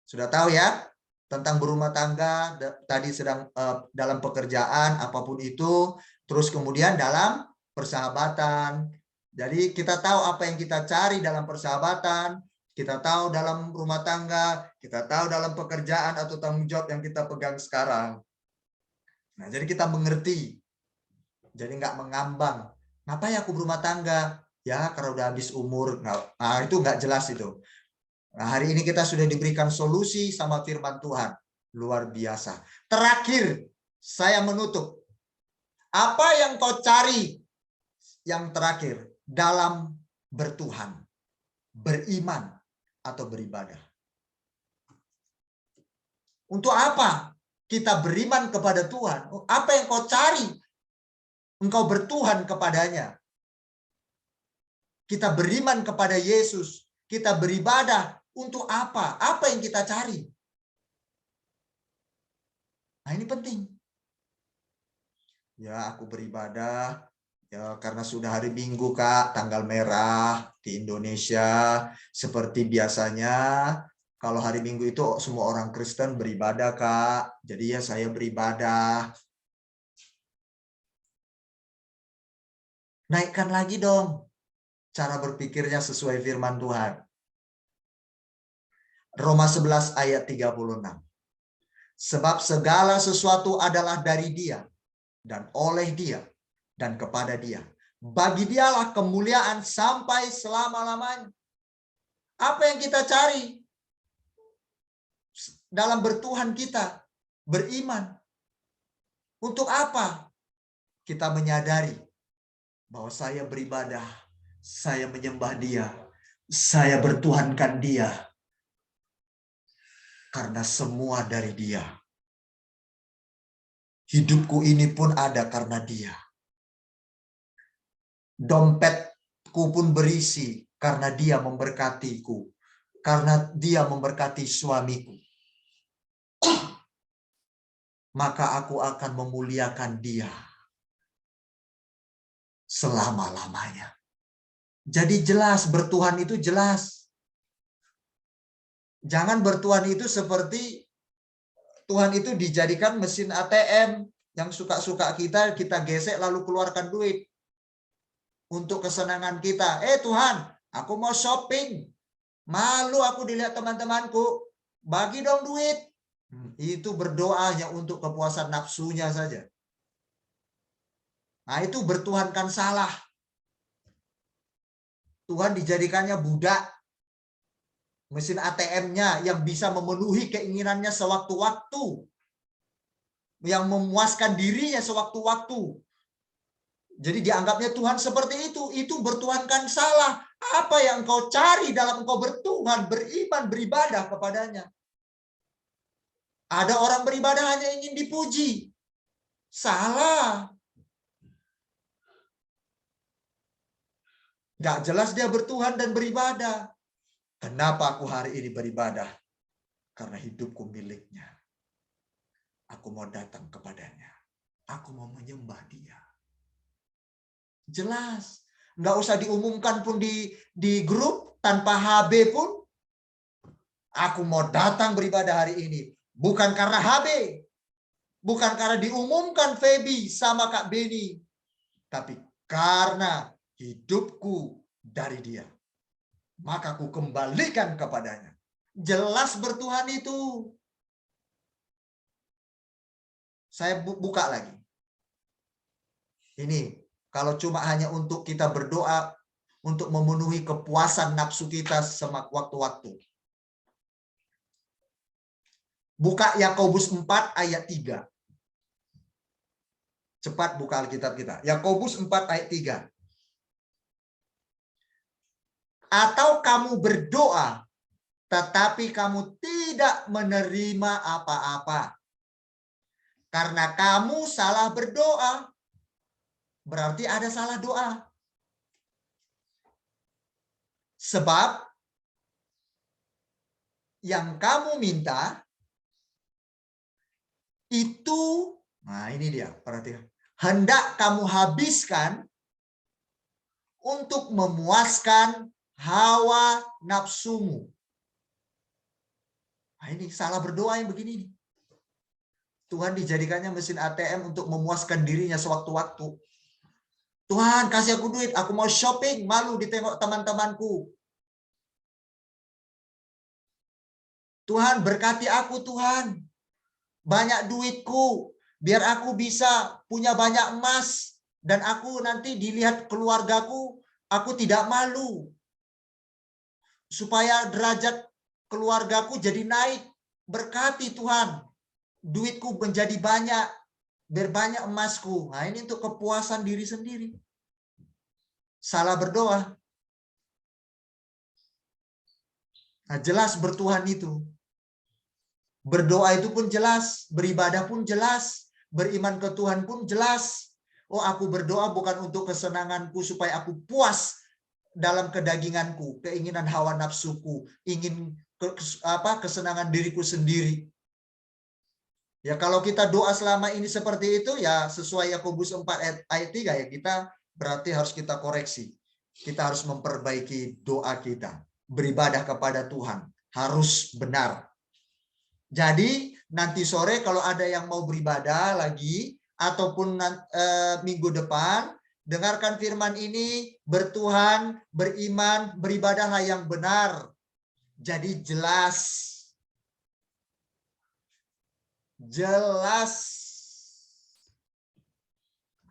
[SPEAKER 2] Sudah tahu ya? Tentang berumah tangga, tadi sedang dalam pekerjaan, apapun itu, terus kemudian dalam persahabatan. Jadi kita tahu apa yang kita cari dalam persahabatan, kita tahu dalam rumah tangga, kita tahu dalam pekerjaan atau tanggung jawab yang kita pegang sekarang. Nah, jadi kita mengerti. Jadi nggak mengambang. Ngapain aku berumah tangga? Ya, karena udah habis umur. Nah, itu nggak jelas itu. Nah, hari ini kita sudah diberikan solusi sama firman Tuhan. Luar biasa. Terakhir, saya menutup. Apa yang kau cari? Yang terakhir, dalam bertuhan, beriman, atau beribadah. Untuk apa kita beriman kepada Tuhan? Apa yang kau cari? Engkau bertuhan kepadanya. Kita beriman kepada Yesus. Kita beribadah. Untuk apa? Apa yang kita cari? Nah, ini penting. Ya, aku beribadah ya karena sudah hari Minggu, Kak, tanggal merah di Indonesia. Seperti biasanya, kalau hari Minggu itu semua orang Kristen beribadah, Kak. Jadi ya saya beribadah. Naikkan lagi dong cara berpikirnya sesuai firman Tuhan. Roma 11 ayat 36. Sebab segala sesuatu adalah dari Dia, dan oleh Dia, dan kepada Dia. Bagi Dialah kemuliaan sampai selama-lamanya. Apa yang kita cari dalam bertuhan kita? Beriman. Untuk apa? Kita menyadari bahwa saya beribadah, saya menyembah Dia, saya bertuhankan Dia. Karena semua dari Dia. Hidupku ini pun ada karena Dia. Dompetku pun berisi karena Dia memberkatiku. Karena Dia memberkati suamiku. Maka aku akan memuliakan Dia selama-lamanya. Jadi jelas, bertuhan itu jelas. Jangan bertuhan itu seperti Tuhan itu dijadikan mesin ATM yang suka-suka kita gesek lalu keluarkan duit untuk kesenangan kita. Tuhan, aku mau shopping. Malu aku dilihat teman-temanku. Bagi dong duit. Itu berdoa hanya untuk kepuasan nafsunya saja. Nah, itu bertuhankan salah. Tuhan dijadikannya budak. Mesin ATM-nya yang bisa memenuhi keinginannya sewaktu-waktu. Yang memuaskan dirinya sewaktu-waktu. Jadi dianggapnya Tuhan seperti itu. Itu bertuhankan salah. Apa yang engkau cari dalam engkau bertuhan, beriman, beribadah kepadanya? Ada orang beribadah hanya ingin dipuji. Salah. Nggak jelas dia bertuhan dan beribadah. Kenapa aku hari ini beribadah? Karena hidupku miliknya. Aku mau datang kepadanya. Aku mau menyembah Dia. Jelas. Nggak usah diumumkan pun di grup, tanpa HB pun. Aku mau datang beribadah hari ini. Bukan karena HB. Bukan karena diumumkan Feby sama Kak Beni. Tapi karena hidupku dari Dia. Maka aku kembalikan kepadanya. Jelas bertuhan itu. Saya buka lagi. Ini, kalau cuma hanya untuk kita berdoa, untuk memenuhi kepuasan nafsu kita waktu-waktu. Buka Yakobus 4 ayat 3. Cepat buka Alkitab kita. Yakobus 4 ayat 3. Atau kamu berdoa, tetapi kamu tidak menerima apa-apa. Karena kamu salah berdoa. Berarti ada salah doa. Sebab yang kamu minta itu, nah ini dia, perhatikan. Hendak kamu habiskan untuk memuaskan hawa nafsumu. Nah ini salah berdoa yang begini nih. Tuhan dijadikannya mesin ATM untuk memuaskan dirinya sewaktu-waktu. Tuhan kasih aku duit, aku mau shopping, malu ditengok teman-temanku. Tuhan berkati aku Tuhan, banyak duitku, biar aku bisa punya banyak emas, dan aku nanti dilihat keluargaku, aku tidak malu. Supaya derajat keluargaku jadi naik, berkati Tuhan, duitku menjadi banyak, biar banyak emasku. Nah ini untuk kepuasan diri sendiri. Salah berdoa. Nah jelas bertuhan itu. Berdoa itu pun jelas, beribadah pun jelas, beriman ke Tuhan pun jelas. Oh, aku berdoa bukan untuk kesenanganku supaya aku puas dalam kedaginganku, keinginan hawa nafsuku, ingin kesenangan diriku sendiri. Ya kalau kita doa selama ini seperti itu ya sesuai Yakobus 4 ayat 3 ya kita berarti harus kita koreksi. Kita harus memperbaiki doa kita. Beribadah kepada Tuhan harus benar. Jadi nanti sore kalau ada yang mau beribadah lagi ataupun minggu depan, dengarkan firman ini, bertuhan, beriman, beribadahlah yang benar. Jadi jelas. Jelas.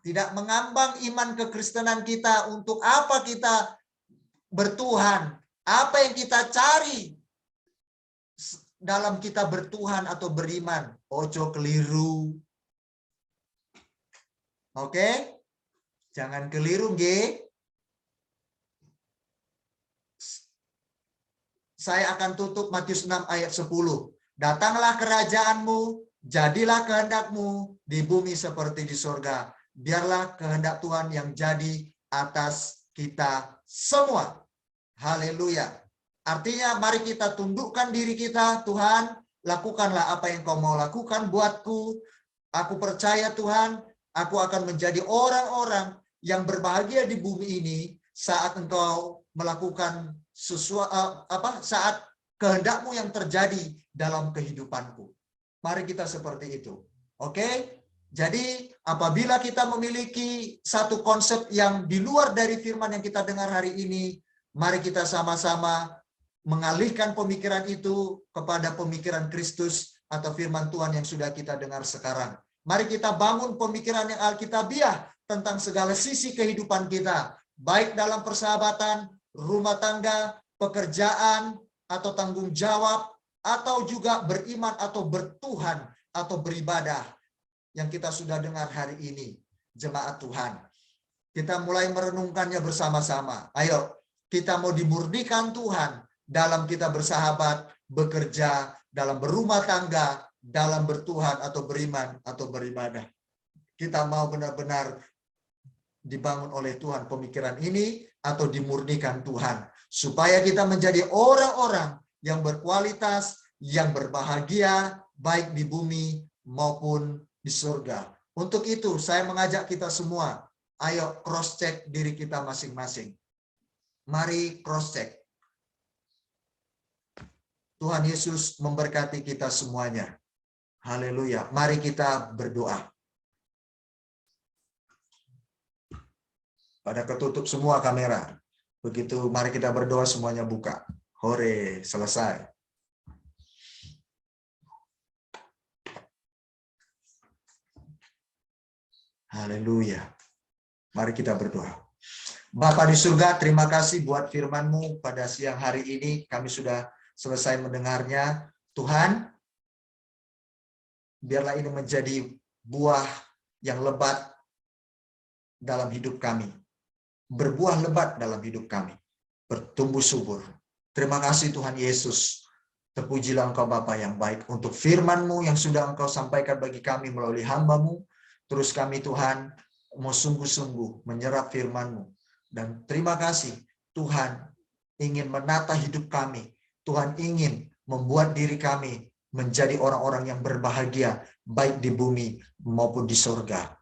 [SPEAKER 2] Tidak mengambang iman kekristenan kita untuk apa kita bertuhan, apa yang kita cari dalam kita bertuhan atau beriman. Ojo keliru. Oke? Jangan keliru, nggih. Saya akan tutup Matius 6 ayat 10. Datanglah kerajaanmu, jadilah kehendakmu di bumi seperti di surga. Biarlah kehendak Tuhan yang jadi atas kita semua. Haleluya. Artinya mari kita tundukkan diri kita, Tuhan, lakukanlah apa yang kau mau lakukan buatku. Aku percaya Tuhan, aku akan menjadi orang-orang yang berbahagia di bumi ini saat engkau melakukan saat kehendakmu yang terjadi dalam kehidupanku. Mari kita seperti itu. Oke? Jadi apabila kita memiliki satu konsep yang di luar dari firman yang kita dengar hari ini, mari kita sama-sama mengalihkan pemikiran itu kepada pemikiran Kristus atau firman Tuhan yang sudah kita dengar sekarang. Mari kita bangun pemikiran yang alkitabiah tentang segala sisi kehidupan kita, baik dalam persahabatan, rumah tangga, pekerjaan, atau tanggung jawab, atau juga beriman atau bertuhan atau beribadah yang kita sudah dengar hari ini, jemaat Tuhan. Kita mulai merenungkannya bersama-sama. Ayo, kita mau dimurnikan Tuhan dalam kita bersahabat, bekerja, dalam berumah tangga, dalam bertuhan atau beriman atau beribadah. Kita mau benar-benar dibangun oleh Tuhan pemikiran ini atau dimurnikan Tuhan. Supaya kita menjadi orang-orang yang berkualitas, yang berbahagia, baik di bumi maupun di surga. Untuk itu saya mengajak kita semua, ayo cross-check diri kita masing-masing. Mari cross-check. Tuhan Yesus memberkati kita semuanya. Haleluya. Mari kita berdoa. Pada ketutup semua kamera. Begitu mari kita berdoa semuanya buka. Hore, selesai. Haleluya. Mari kita berdoa. Bapa di surga, terima kasih buat firman-Mu pada siang hari ini. Kami sudah selesai mendengarnya. Tuhan, biarlah ini menjadi buah yang lebat dalam hidup kami. Berbuah lebat dalam hidup kami. Bertumbuh subur. Terima kasih Tuhan Yesus. Terpujilah Engkau Bapa yang baik untuk firman-Mu yang sudah Engkau sampaikan bagi kami melalui hamba-Mu. Terus kami Tuhan mau sungguh-sungguh menyerap firman-Mu. Dan terima kasih Tuhan ingin menata hidup kami. Tuhan ingin membuat diri kami menjadi orang-orang yang berbahagia baik di bumi maupun di surga.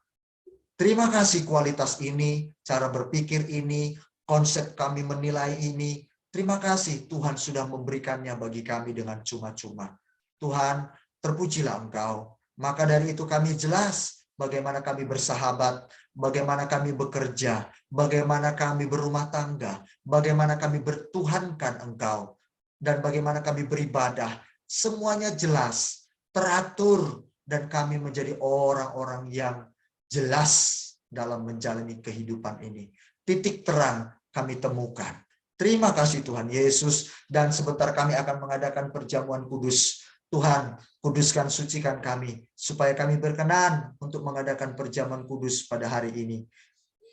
[SPEAKER 2] Terima kasih kualitas ini, cara berpikir ini, konsep kami menilai ini. Terima kasih Tuhan sudah memberikannya bagi kami dengan cuma-cuma. Tuhan, terpujilah Engkau. Maka dari itu kami jelas bagaimana kami bersahabat, bagaimana kami bekerja, bagaimana kami berumah tangga, bagaimana kami bertuhankan Engkau, dan bagaimana kami beribadah. Semuanya jelas, teratur, dan kami menjadi orang-orang yang jelas dalam menjalani kehidupan ini. Titik terang kami temukan. Terima kasih Tuhan Yesus. Dan sebentar kami akan mengadakan perjamuan kudus. Tuhan, kuduskan, sucikan kami, supaya kami berkenan untuk mengadakan perjamuan kudus pada hari ini.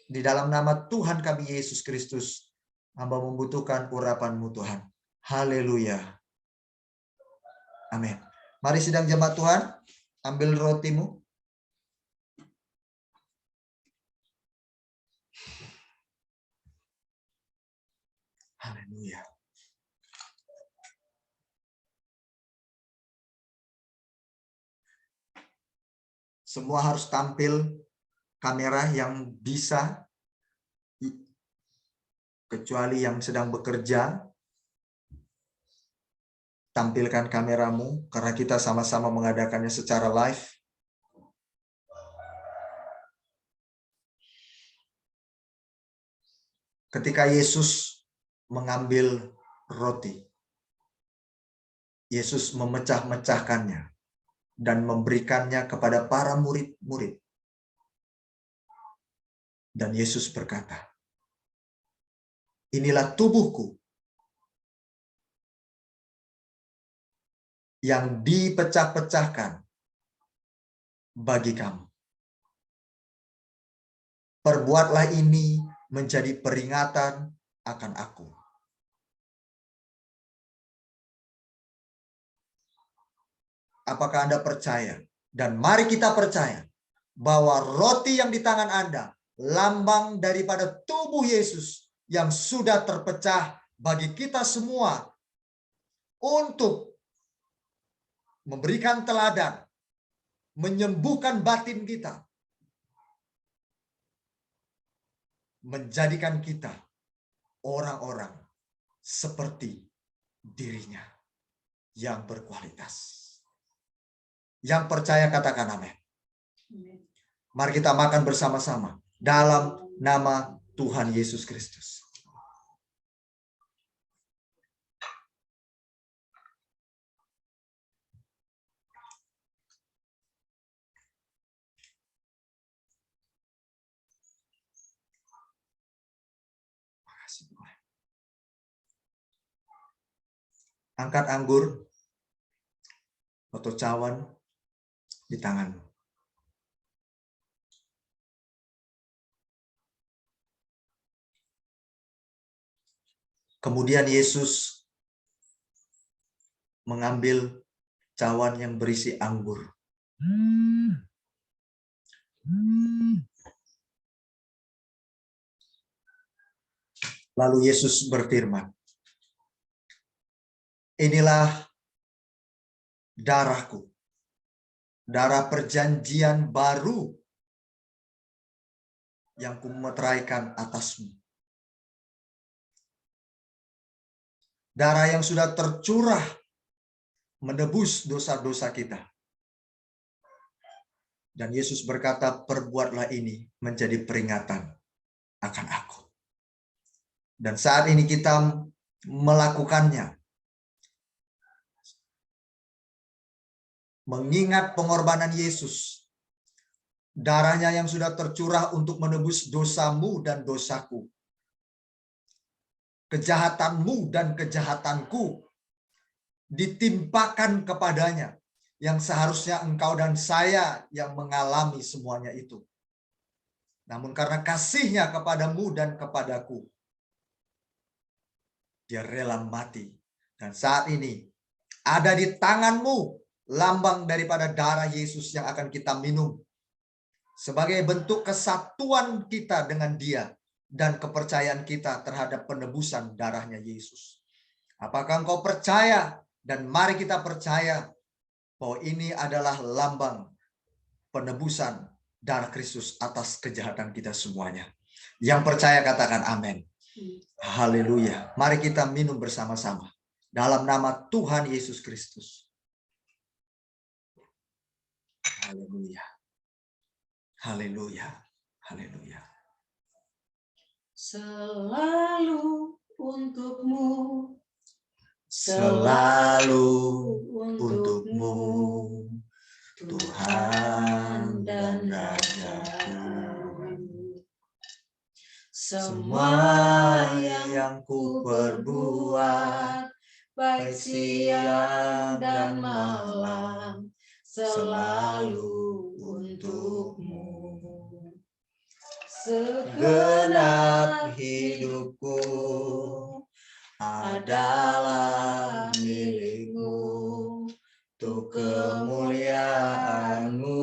[SPEAKER 2] Di dalam nama Tuhan kami Yesus Kristus, hamba membutuhkan urapan-Mu Tuhan. Haleluya. Amin. Mari sidang jemaat Tuhan, ambil rotimu. Haleluya. Semua harus tampil kamera yang bisa, kecuali yang sedang bekerja. Tampilkan kameramu, karena kita sama-sama mengadakannya secara live. Ketika Yesus mengambil roti, Yesus memecah-mecahkannya dan memberikannya kepada para murid-murid. Dan Yesus berkata, inilah tubuhku yang dipecah-pecahkan bagi kamu. Perbuatlah ini menjadi peringatan akan aku. Apakah Anda percaya? Dan mari kita percaya bahwa roti yang di tangan Anda lambang daripada tubuh Yesus yang sudah terpecah bagi kita semua untuk memberikan teladan, menyembuhkan batin kita, menjadikan kita orang-orang seperti dirinya yang berkualitas. Yang percaya katakan amin. Mari kita makan bersama-sama dalam nama Tuhan Yesus Kristus. Makasih Tuhan. Angkat anggur atau cawan di tanganmu. Kemudian Yesus mengambil cawan yang berisi anggur. Lalu Yesus berfirman, inilah darahku, darah perjanjian baru yang kumeteraikan atasmu. Darah yang sudah tercurah menebus dosa-dosa kita. Dan Yesus berkata, perbuatlah ini menjadi peringatan akan aku. Dan saat ini kita melakukannya. Mengingat pengorbanan Yesus. Darahnya yang sudah tercurah untuk menebus dosamu dan dosaku. Kejahatanmu dan kejahatanku ditimpakan kepadanya. yang seharusnya engkau dan saya yang mengalami semuanya itu. Namun karena kasih-Nya kepadamu dan kepadaku, Dia rela mati. Dan saat ini ada di tanganmu lambang daripada darah Yesus yang akan kita minum. Sebagai bentuk kesatuan kita dengan Dia dan kepercayaan kita terhadap penebusan darahnya Yesus. Apakah engkau percaya? Dan mari kita percaya bahwa ini adalah lambang penebusan darah Kristus atas kejahatan kita semuanya. Yang percaya katakan amin. Haleluya. Mari kita minum bersama-sama. Dalam nama Tuhan Yesus Kristus. Haleluya. Haleluya. Haleluya.
[SPEAKER 4] Selalu untukmu,
[SPEAKER 2] Selalu untukmu, Tuhan dan Rajaku. Semua yang ku perbuat, baik siang dan malam, selalu untukmu. Segenap hidupku adalah milik-Mu, untuk kemuliaan-Mu.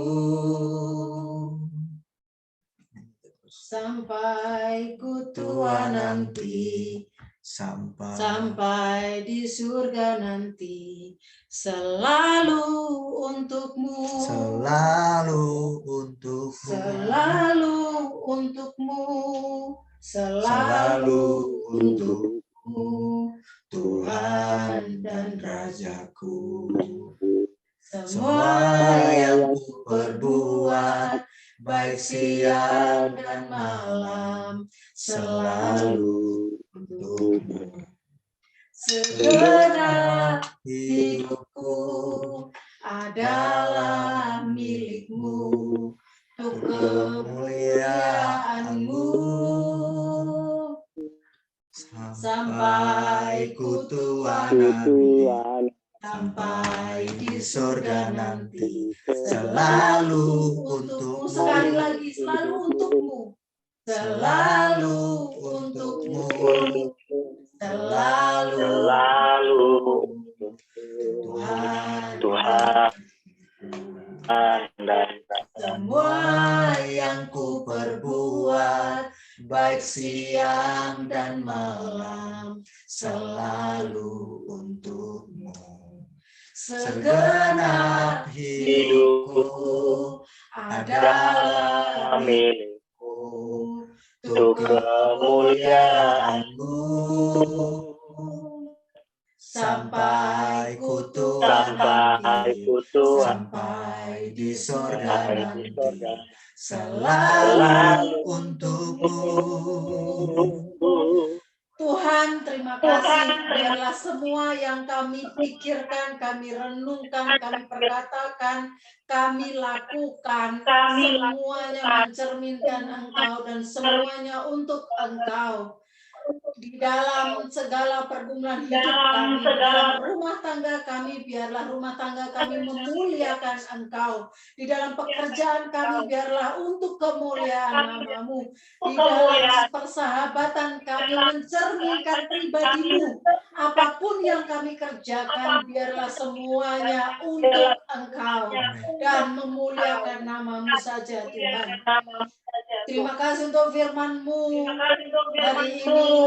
[SPEAKER 4] Sampai ku tua nanti, sampai di surga nanti, selalu untukmu,
[SPEAKER 2] Selalu untukmu,
[SPEAKER 4] selalu untukmu, selalu untukmu, Tuhan dan Rajaku. Semua yang ku perbuat, baik siang dan malam, selalu untukmu. Segenap hidupku adalah milik-Mu, untuk kemuliaan-Mu. Sampai ku tua nanti, sampai di surga nanti, selalu untukmu. Sekali lagi, selalu untukmu. Selalu untukmu. Selalu Tuhan
[SPEAKER 3] dan
[SPEAKER 4] semua yang ku perbuat, baik siang dan malam, selalu untukmu. Segenap hidupku adalah milik-Mu, untuk kemuliaan-Mu. Sampai ku tua nanti, sampai di surga nanti, selalu untukmu. Tuhan, terima kasih. Biarlah semua yang kami pikirkan, kami renungkan, kami perkatakan, kami lakukan, semuanya mencerminkan Engkau dan semuanya untuk Engkau. Di dalam segala pergumulan hidup kami, di dalam rumah tangga kami, biarlah rumah tangga kami memuliakan Engkau. Di dalam pekerjaan kami, biarlah untuk kemuliaan nama-Mu. Di dalam persahabatan kami mencerminkan pribadi-Mu. Apapun yang kami kerjakan, biarlah semuanya untuk Engkau dan memuliakan nama-Mu saja, Tuhan. Terima kasih untuk firman-Mu hari ini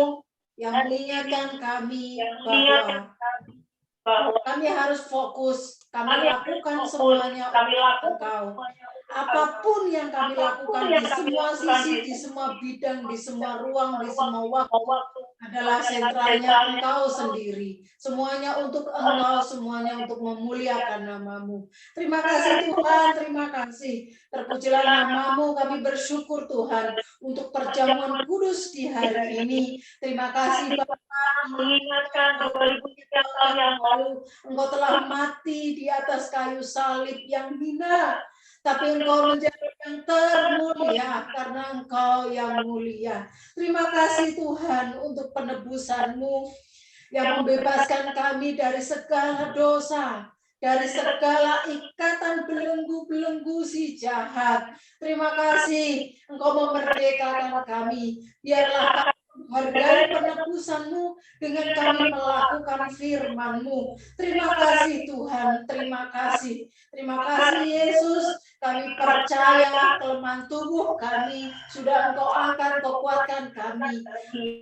[SPEAKER 4] yang mengingatkan kami bahwa kami harus fokus, kami lakukan semuanya untuk Engkau. Apapun yang kami lakukan di semua sisi, di semua bidang, di semua ruang, di semua waktu adalah sentralnya Engkau sendiri. Semuanya untuk Engkau, semuanya untuk memuliakan nama-Mu. Terima kasih Tuhan, terima kasih. Terpujilah nama-Mu, kami bersyukur Tuhan untuk perjamuan kudus di hari ini. Terima kasih Bapak mengingatkan 2003 tahun yang lalu Engkau telah mati di atas kayu salib yang hina. Tapi Engkau menjadi yang termulia karena Engkau yang mulia. Terima kasih Tuhan untuk penebusan-Mu yang membebaskan kami dari segala dosa. dari segala ikatan belenggu-belenggu si jahat. Terima kasih Engkau memerdekakan kami. Biarlah kami menghargai penebusan-Mu dengan kami melakukan firman-Mu. Terima kasih Tuhan, terima kasih. Terima kasih Yesus, kami percaya kelemahan tubuh kami sudah Engkau angkat, Engkau kuatkan kami.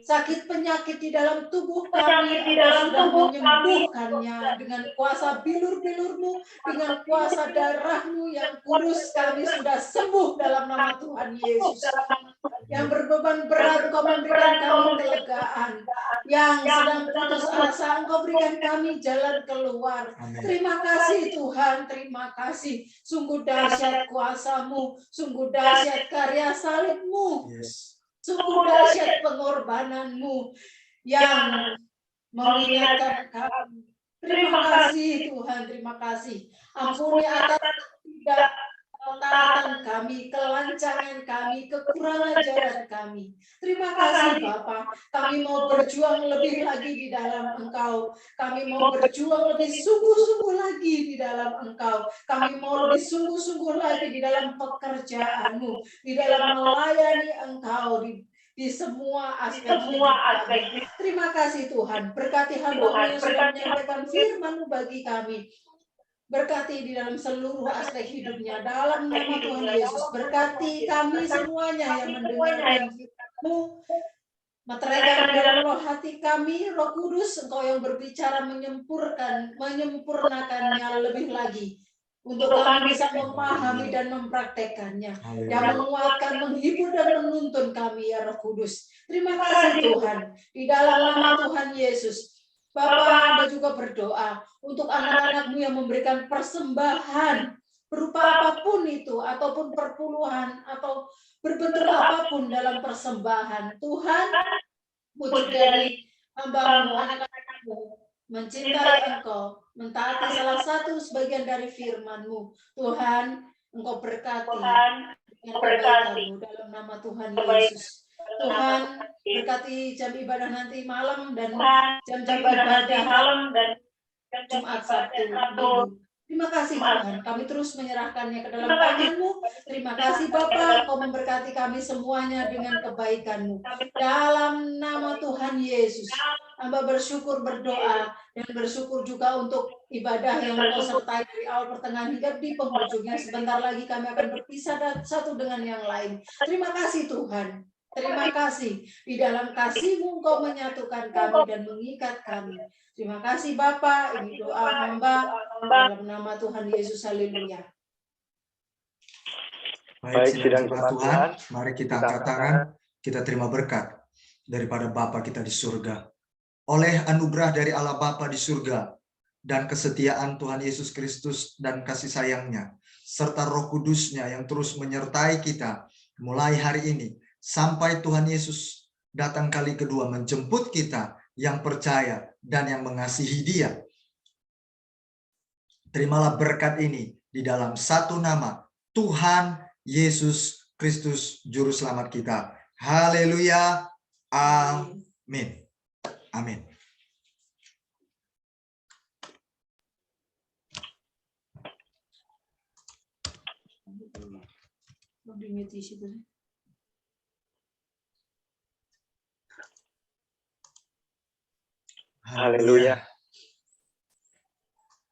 [SPEAKER 4] Sakit penyakit di dalam tubuh kami, Engkau sudah menyembuhkannya dengan kuasa bilur-bilur-Mu, dengan kuasa darah-Mu yang kudus, kami sudah sembuh dalam nama Tuhan Yesus. Yang berbeban berat, Engkau memberikan kami kelegaan. Yang sedang putus asa, Engkau berikan kami jalan keluar.
[SPEAKER 2] Amin.
[SPEAKER 4] Terima kasih Tuhan, terima kasih. Sungguh dahsyat kuasa-Mu, sungguh dahsyat karya salib-Mu.
[SPEAKER 2] Yes.
[SPEAKER 4] Sungguh dahsyat pengorbanan-Mu yang mengingatkan kami. Terima kasih Tuhan, terima kasih. Ampuni atas ketaatan kami, kelancangan kami, kekurangan ajaran kami. Terima kasih Bapa. Kami mau berjuang lebih lagi di dalam Engkau. Kami mau berjuang lebih sungguh-sungguh lagi di dalam Engkau. Kami mau lebih sungguh-sungguh lagi di dalam pekerjaan-Mu, di dalam melayani Engkau, di semua aspek hidup kami. Terima kasih Tuhan. Berkati hamba-Mu yang sudah menyampaikan firman-Mu bagi kami. Berkati di dalam seluruh aspek hidupnya. Dalam nama Tuhan Yesus. Berkati kami semuanya yang mendengarkan firman-Mu. Meteraikan di dalam roh hati kami, Roh Kudus, Engkau yang berbicara menyempurnakannya lebih lagi. Untuk kami bisa memahami dan mempraktekannya. Yang menguatkan, menghibur, dan menuntun kami, ya Roh Kudus. Terima kasih Tuhan. Di dalam nama Tuhan Yesus. Bapa, Hamba juga berdoa untuk anak-anak-Mu yang memberikan persembahan berupa apapun itu, ataupun perpuluhan, atau berbentuk apapun dalam persembahan. Tuhan, wujud dari hamba-Mu, anak-anak-Mu, mencintai Engkau, mentaati salah satu sebagian dari firman-Mu. Tuhan, Engkau berkati dengan kebaikan-Mu dalam nama Tuhan Yesus. Tuhan, berkati jam ibadah nanti malam dan jam-jam ibadah malam dan Jumat, Sabtu, Minggu. Terima kasih Tuhan, kami terus menyerahkannya ke dalam tangan-Mu. Terima kasih Bapa, Kau memberkati kami semuanya dengan kebaikan-Mu. Dalam nama Tuhan Yesus, hamba bersyukur, berdoa, dan bersyukur juga untuk ibadah yang Kau sertai dari awal pertengahan hingga di penghujungnya. Sebentar lagi kami akan berpisah satu dengan yang lain. Terima kasih Tuhan. Terima kasih. Di dalam kasih-Mu Engkau menyatukan kami dan mengikat kami. Terima kasih Bapa. Ini doa hamba dalam nama Tuhan Yesus. Haleluya.
[SPEAKER 2] Baik, sidang jemaat Tuhan, mari kita angkat tangan, kita terima berkat daripada Bapa kita di surga. Oleh anugerah dari Allah Bapa di surga dan kesetiaan Tuhan Yesus Kristus dan kasih sayang-Nya, serta Roh Kudus-Nya yang terus menyertai kita mulai hari ini, sampai Tuhan Yesus datang kali kedua menjemput kita yang percaya dan yang mengasihi Dia. Terimalah berkat ini di dalam satu nama, Tuhan Yesus Kristus Juru Selamat kita. Haleluya. Amin. Amin.
[SPEAKER 3] Haleluya.